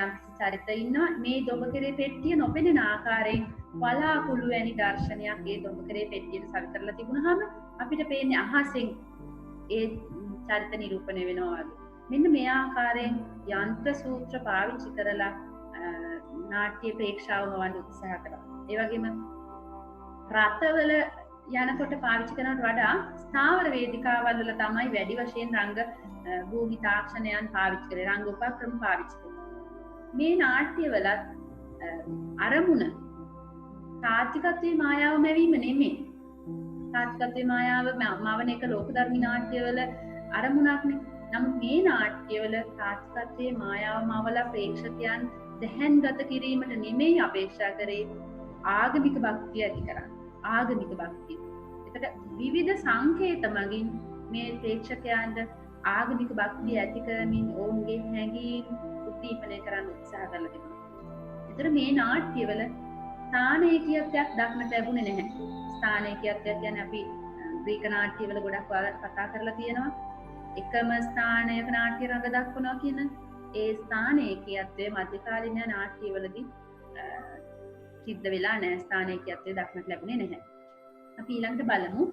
යම් චරිත ඉන්නවා. මේ දොඹකරේ පෙට්ටිය නොපෙනෙන ආකාරයෙන් වලාකුළු වැනි දර්ශනයක් ඒ දොඹකරේ පෙට්ටියට සවි කරලා තිබුණාම අපිට පේන්නේ අහසෙන් ඒ චරිත නිරූපණය වෙනවා වගේ. මෙන්න මේ ආකාරයෙන් යන්ත්‍ර සූත්‍ර පාවිච්චි කරලා නාට්‍ය ප්‍රේක්ෂාව මවන්න උත්සාහ කරා. ඒ වගේම රටවල යනකොට පාවිච්චි කරනවට වඩා ස්ථාවර වේදිකාවල් වල තමයි වැඩි වශයෙන් රංග භූමි තාක්ෂණයන් පාවිච්චි කරේ, රංග උපක්‍රම පාවිච්චි කරේ. මේ නාට්‍යවලත් අරමුණ තාත්විකත්වයේ මායාව මැවීම නෙමෙයි. තාත්විකත්වයේ මායාව මවන එක ලෝකධර්මී නාට්‍යවල අරමුණක්නේ. නමුත් මේ නාට්‍යවල තාත්විකත්වයේ මායාව මවලා ප්‍රේක්ෂකයන් දැහැන්ගත කිරීමට නෙමෙයි අපේක්ෂා කරේ, ආගමික භක්තිය ඇති කරන්න. ආගමික භක්තිය. එතකොට විවිධ සංකේත මගින් මේ ප්‍රේක්ෂකයන්ට ආගමික භක්තිය ඇති කරමින් ඔවුන්ගේ හැඟීම් උද්දීපනය කරන්න උත්සාහ කරලා තිබුණා. එතකොට මේ නාට්‍යවල ස්ථානීයත්වයක් දක්නට ලැබුණේ නැහැ. ස්ථානීයත්වයක් කියන්නේ අපි ග්‍රීක නාට්‍යවල ගොඩක් වාගත් කතා කරලා තියෙනවා. එකම ස්ථානයක නාට්‍ය රඟ දක්වනවා කියන ඒ ස්ථානීයත්වයේ මධ්‍යකාලීන නාට්‍යවලදී සිද්ධ වෙලා නැහැ. ස්ථානීයත්වය දක්නට ලැබුණේ නැහැ. අපි ඊළඟට බලමු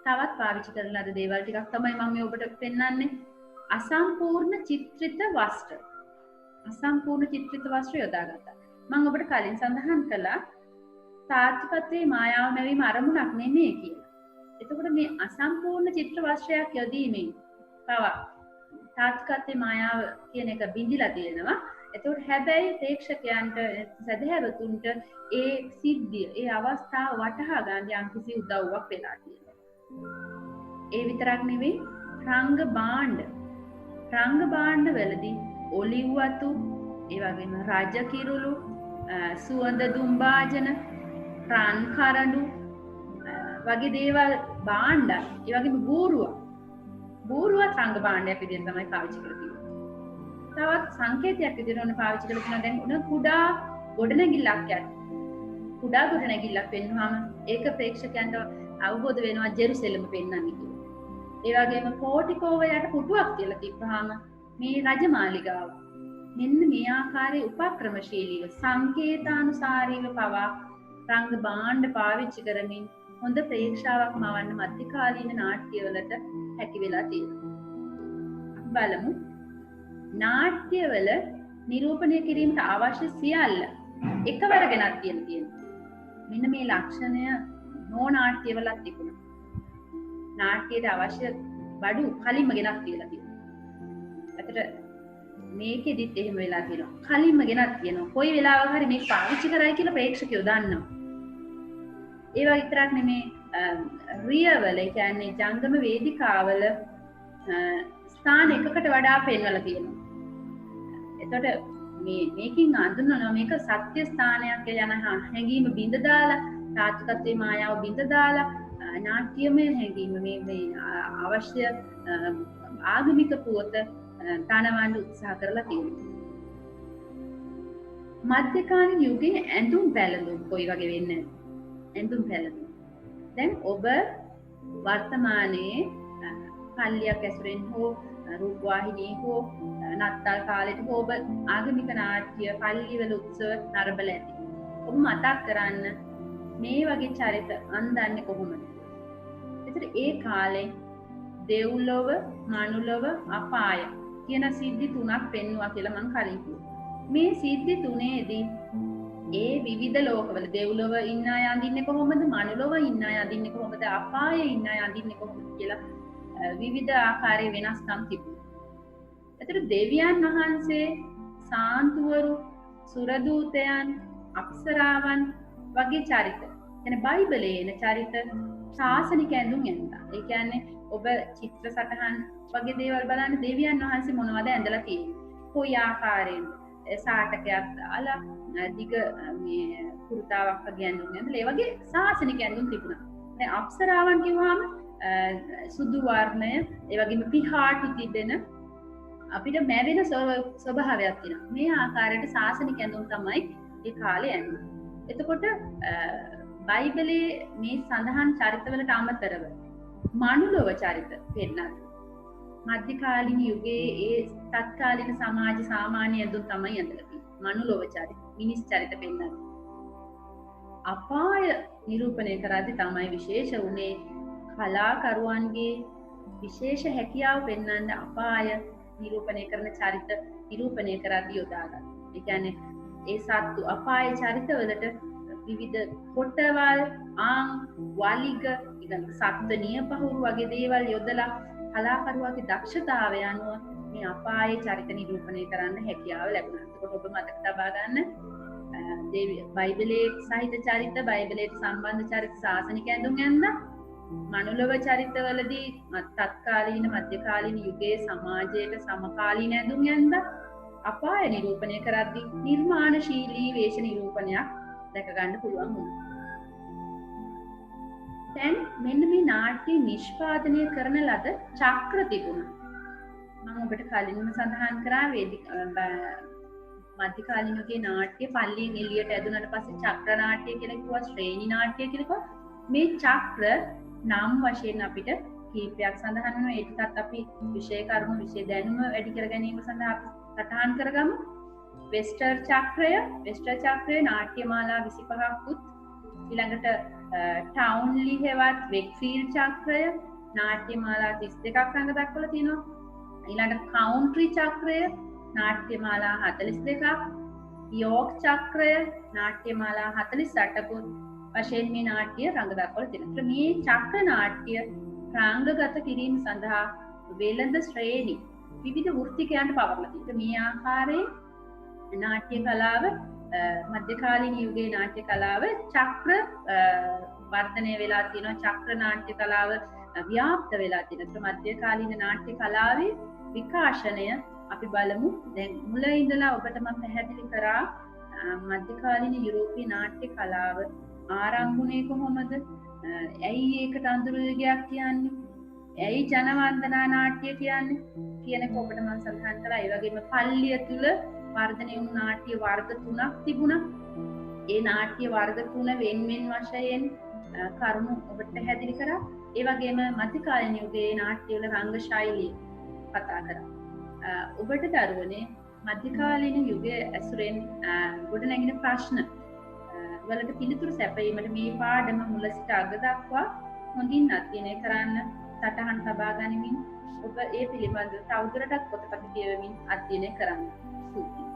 තවත් පාවිච්චි කරන ලද දේවල් ටිකක් තමයි මම මේ ඔබට පෙන්වන්නේ. අසම්පූර්ණ චිත්‍රිත වස්ත්‍ර. අසම්පූර්ණ චිත්‍රිත වස්ත්‍ර යොදාගත්තා. මම ඔබට කලින් සඳහන් කළා තාත්විකත්වයේ මායාව මැවීම අරමුණක් නෙමෙයි කියලා. එතකොට මේ අසම්පූර්ණ චිත්‍ර වස්ත්‍රයක් යොදීමෙන් පවා තාත්විකත්වයේ මායාව කියන එක බිඳිලා තියෙනවා. එතකොට හැබැයි ප්‍රේක්ෂකයන්ට සදහැවතුන්ට ඒ සිද්ධිය, ඒ අවස්ථාව වටහා ගන්න යම්කිසි උදව්වක් වෙලා තියෙනවා. ඒ විතරක් නෙවෙයි රංග භාණ්ඩ වලදී ඔලිව් වතු, ඒ වගේම රජ කිරුළු, සුවඳ දුම්භාජන, රන් කරඬු වගේ දේවල් භාණ්ඩ, ඒ වගේම බූරුවත් රංග භාණ්ඩයක් විදිහට තමයි පාවිච්චි කරලා තියෙන්නේ. තවත් සංකේතයක් විදිහට ඔන්න පාවිච්චි කරලා තියෙනවා. දැන් උන කුඩා ගොඩනැගිල්ලක් වෙනවාම ඒක ප්‍රේක්ෂකයන්ට අවබෝධ වෙනවා ජෙරුසලම පෙන්වන්නේ කියලා. ඒ වගේම පෝටිකෝව යට පුටුවක් කියලා තිබ්බහම මේ රජමාලිගාව. මෙන්න මේ ආකාරයේ උපක්‍රමශීලීව සංකේතානුසාරීව පවා රංග භාණ්ඩ පාවිච්චි කරමින් හොඳ ප්‍රේක්ෂාවක් මවන්න මධ්‍යකාලීන නාට්‍යවලට හැකි වෙලා තියෙනවා. බලමු නාට්‍යවල නිරූපණය කිරීමට අවශ්‍ය සියල්ල එකවර ගෙනත් තියෙනවා. මෙන්න මේ ලක්ෂණය නෝනාට්‍යවලත් තිබුණා. නාට්‍යයට අවශ්‍ය බඩු කලින්ම ගෙනත් තියලා තියෙනවා. අතට මේකෙදිත් එහෙම වෙලා තියෙනවා. කලින්ම ගෙනත් තියෙනවා. කොයි වෙලාවක හරි මේක පාවිච්චි කරයි කියලා ප්‍රේක්ෂකයෝ දන්නවා. ඒ වගේ විතරක් නෙමේ රියවල, ඒ කියන්නේ ජංගම වේදිකාවල ස්ථාන එකකට වඩා පෙන්වලා තියෙනවා. එතකොට මේකින් අඳුනනවා මේක සත්‍ය ස්ථානයක් යන හැඟීම බිඳ දාලා තාත්විකත්වයේ මායාව බිඳ දාලා නාට්‍යමය හැඟීම මේ අවශ්‍ය ආගමික පුවත තනවන්න උත්සාහ කරලා තියෙනවා. මධ්‍යකාලීන යුගයේ ඇඳුම් පැළඳුම් කොයි වගේ වෙන්නේ? ඇඳුම් පැළඳුම්. දැන් ඔබ වර්තමානයේ පල්ලියක් ඇසුරෙන් හෝ රූපවාහිනී හෝ නත්තල් කාලෙට හෝ ඔබ ආගමික නාට්‍ය පල්ලිවල උත්සව නරඹලා ඇති. ඔබ මතක් කරන්න මේ වගේ චරිත අන්දන්නේ කොහොමද? ඒතර ඒ කාලේ දෙව්ලොව, මනුලොව, අපාය කියන සිද්ධි තුනක් පෙන්වුවා කියලා මම කලින් කිව්වා. මේ සිද්ධි තුනේදී ඒ විවිධ ලෝකවල දෙව්ලොව ඉන්න අය අඳින්නේ කොහොමද? මනුලොව ඉන්න අය අඳින්නේ කොහොමද? අපායේ ඉන්න අය අඳින්නේ කොහොමද කියලා විවිධ ආකාරයේ වෙනස්කම් තිබුණා. ඒතර දෙවියන් වහන්සේ, සාන්තුවරු, සුරදූතයන්, අප්සරාවන් වගේ චරිත. කියන්නේ බයිබලයේ එන චරිත ශාසනික ඇඳුම් ඇඳලා. ඒ කියන්නේ ඔබ චිත්‍ර සටහන් වගේ දේවල් බලන්න දෙවියන් වහන්සේ මොනවද ඇඳලා තියෙන්නේ? කොයි ආකාරයෙන්ද? සාටකයක් දාලා දිග මේ කුර්තාවක් වගේ ඇඳුම් ඇඳලා ඒ වගේ ශාසනික ඇඳුම් තිබුණා. දැන් අප්සරාවන් කිව්වම සුදු වර්ණය, ඒ වගේම පිහාටු තිබෙන අපිට මැවෙන ස්වභාවයක් තියෙනවා. මේ ආකාරයට ශාසනික ඇඳුම් තමයි ඒ කාලේ ඇඳුම්. එතකොට බයිබලයේ මේ සඳහන් චරිතවලට අමතරව මනුලොව චරිත පෙන්නනවා. මධ්‍යකාලීන යුගයේ ඒ තත්කාලීන සමාජ සාමාන්‍ය ඇඳුම් තමයි ඇඳලා තියෙන්නේ. මනුලොව චරිත, මිනිස් චරිත පෙන්නනවා. අපාය නිරූපණය කරද්දී තමයි විශේෂ වුණේ කලාකරුවන්ගේ විශේෂ හැකියාව පෙන්වන්න අපාය නිරූපණය කරන චරිත නිරූපණය කරද්දී යොදාගන්න. ඒ කියන්නේ ඒ සත්තු අපාය චරිතවලට විවිධ කොටවල්, ආං, වලිග, සත්ත්ව නියපහුරු වගේ දේවල් යොදලා කලාකරුවාගේ දක්ෂතාවය අනුව මේ අපායේ චරිත නිරූපණය කරන්න හැකියාව ලැබුණා. ඒකට ඔබ මතක තබා ගන්න බයිබලයේ සහිත චරිත, බයිබලයට සම්බන්ධ චරිත ශාසනික ඇඳුම් ඇඳලා මනුලොව චරිතවලදී තත්කාලීන මධ්‍යකාලීන යුගයේ සමාජයට සමකාලීන ඇඳුම් ඇඳලා අපාය නිරූපණය කරද්දී නිර්මාණශීලී වේශ නිරූපණයක් දැක ගන්න පුළුවන් වුණා. දැන් මෙන්න මේ නාට්‍ය නිෂ්පාදනය කරන ලද චක්‍ර තිබුණා. මම ඔබට කලින්ම සඳහන් කරා මධ්‍යකාලීන යුගයේ නාට්‍ය පල්ලියෙන් එළියට ඇදුනට පස්සේ චක්‍ර නාට්‍ය කියලා කිව්වා, ශ්‍රේණි නාට්‍ය කියලා කිව්වා. මේ චක්‍ර නම් වශයෙන් අපිට කීපයක් සඳහන් වෙනවා. ඒ ටිකත් අපි විෂය කර්ම, විෂය දැනුම වැඩි කර ගැනීම සඳහා අපි සටහන් කරගමු. වෙස්ටර් චක්‍රය නාට්‍යමාලා 25කුත්, ඊළඟට ටවුන්ලි හෙවත් වෙක්ෆීල්ඩ් චක්‍රය නාට්‍යමාලා 32ක් රඟ දක්වලා තියෙනවා. ඊළඟට කවුන්ට්‍රි චක්‍රය නාට්‍යමාලා 42ක්, යෝක් චක්‍රය නාට්‍යමාලා 48කුත් වශයෙන් මේ නාට්‍ය රඟ දක්වලා තියෙනවා. මේ චක්‍ර නාට්‍ය රාංගගත කිරීම සඳහා වෙළඳ ශ්‍රේණි විවිධ වෘත්තිකයන්ට පවරලා තියෙනවා. මේ ආකාරයේ නාට්‍ය කලාව මධ්‍යකාලීන යුගයේ නාට්‍ය කලාව චක්‍ර වර්ධනය වෙලා තියෙනවා. චක්‍ර නාට්‍ය කලාව ව්‍යාප්ත වෙලා තියෙනවා. මධ්‍යකාලීන නාට්‍ය කලාවේ විකාශනය අපි බලමු. දැන් මුල ඉඳලා ඔබට මම පැහැදිලි කරා මධ්‍යකාලීන යුරෝපීය නාට්‍ය කලාව ආරම්භුනේ කොහොමද? ඇයි ඒකට අඳුරු යුගයක් කියන්නේ? ඇයි ජනවන්දනා නාට්‍ය කියන්නේ කියන එක ඔබට මම සඳහන් කළා. ඒ වගේම පල්ලිය තුල වර්ධනය වුණු නාට්‍ය වර්ග 3ක් තිබුණා. ඒ නාට්‍ය වර්ග 3 වෙන් වශයෙන් කරුණු ඔබට පැහැදිලි කරා. ඒ වගේම මධ්‍යකාලීන යුගයේ නාට්‍යවල රංග ශෛලිය කතා කරා. ඔබට දරුවනේ මධ්‍යකාලීන යුගයේ ඇසුරෙන් ගොඩනැගෙන ප්‍රශ්න වලට පිළිතුරු සැපයීමට මේ පාඩම මුල සිට අග දක්වා හොඳින් අධ්‍යයනය කරන්න සටහන් තබා ගනිමින් ඔබ ඒ පිළිබඳව තවදුරටත් පොතපත කියවමින් අධ්‍යයනය කරන්න. සුවපත්.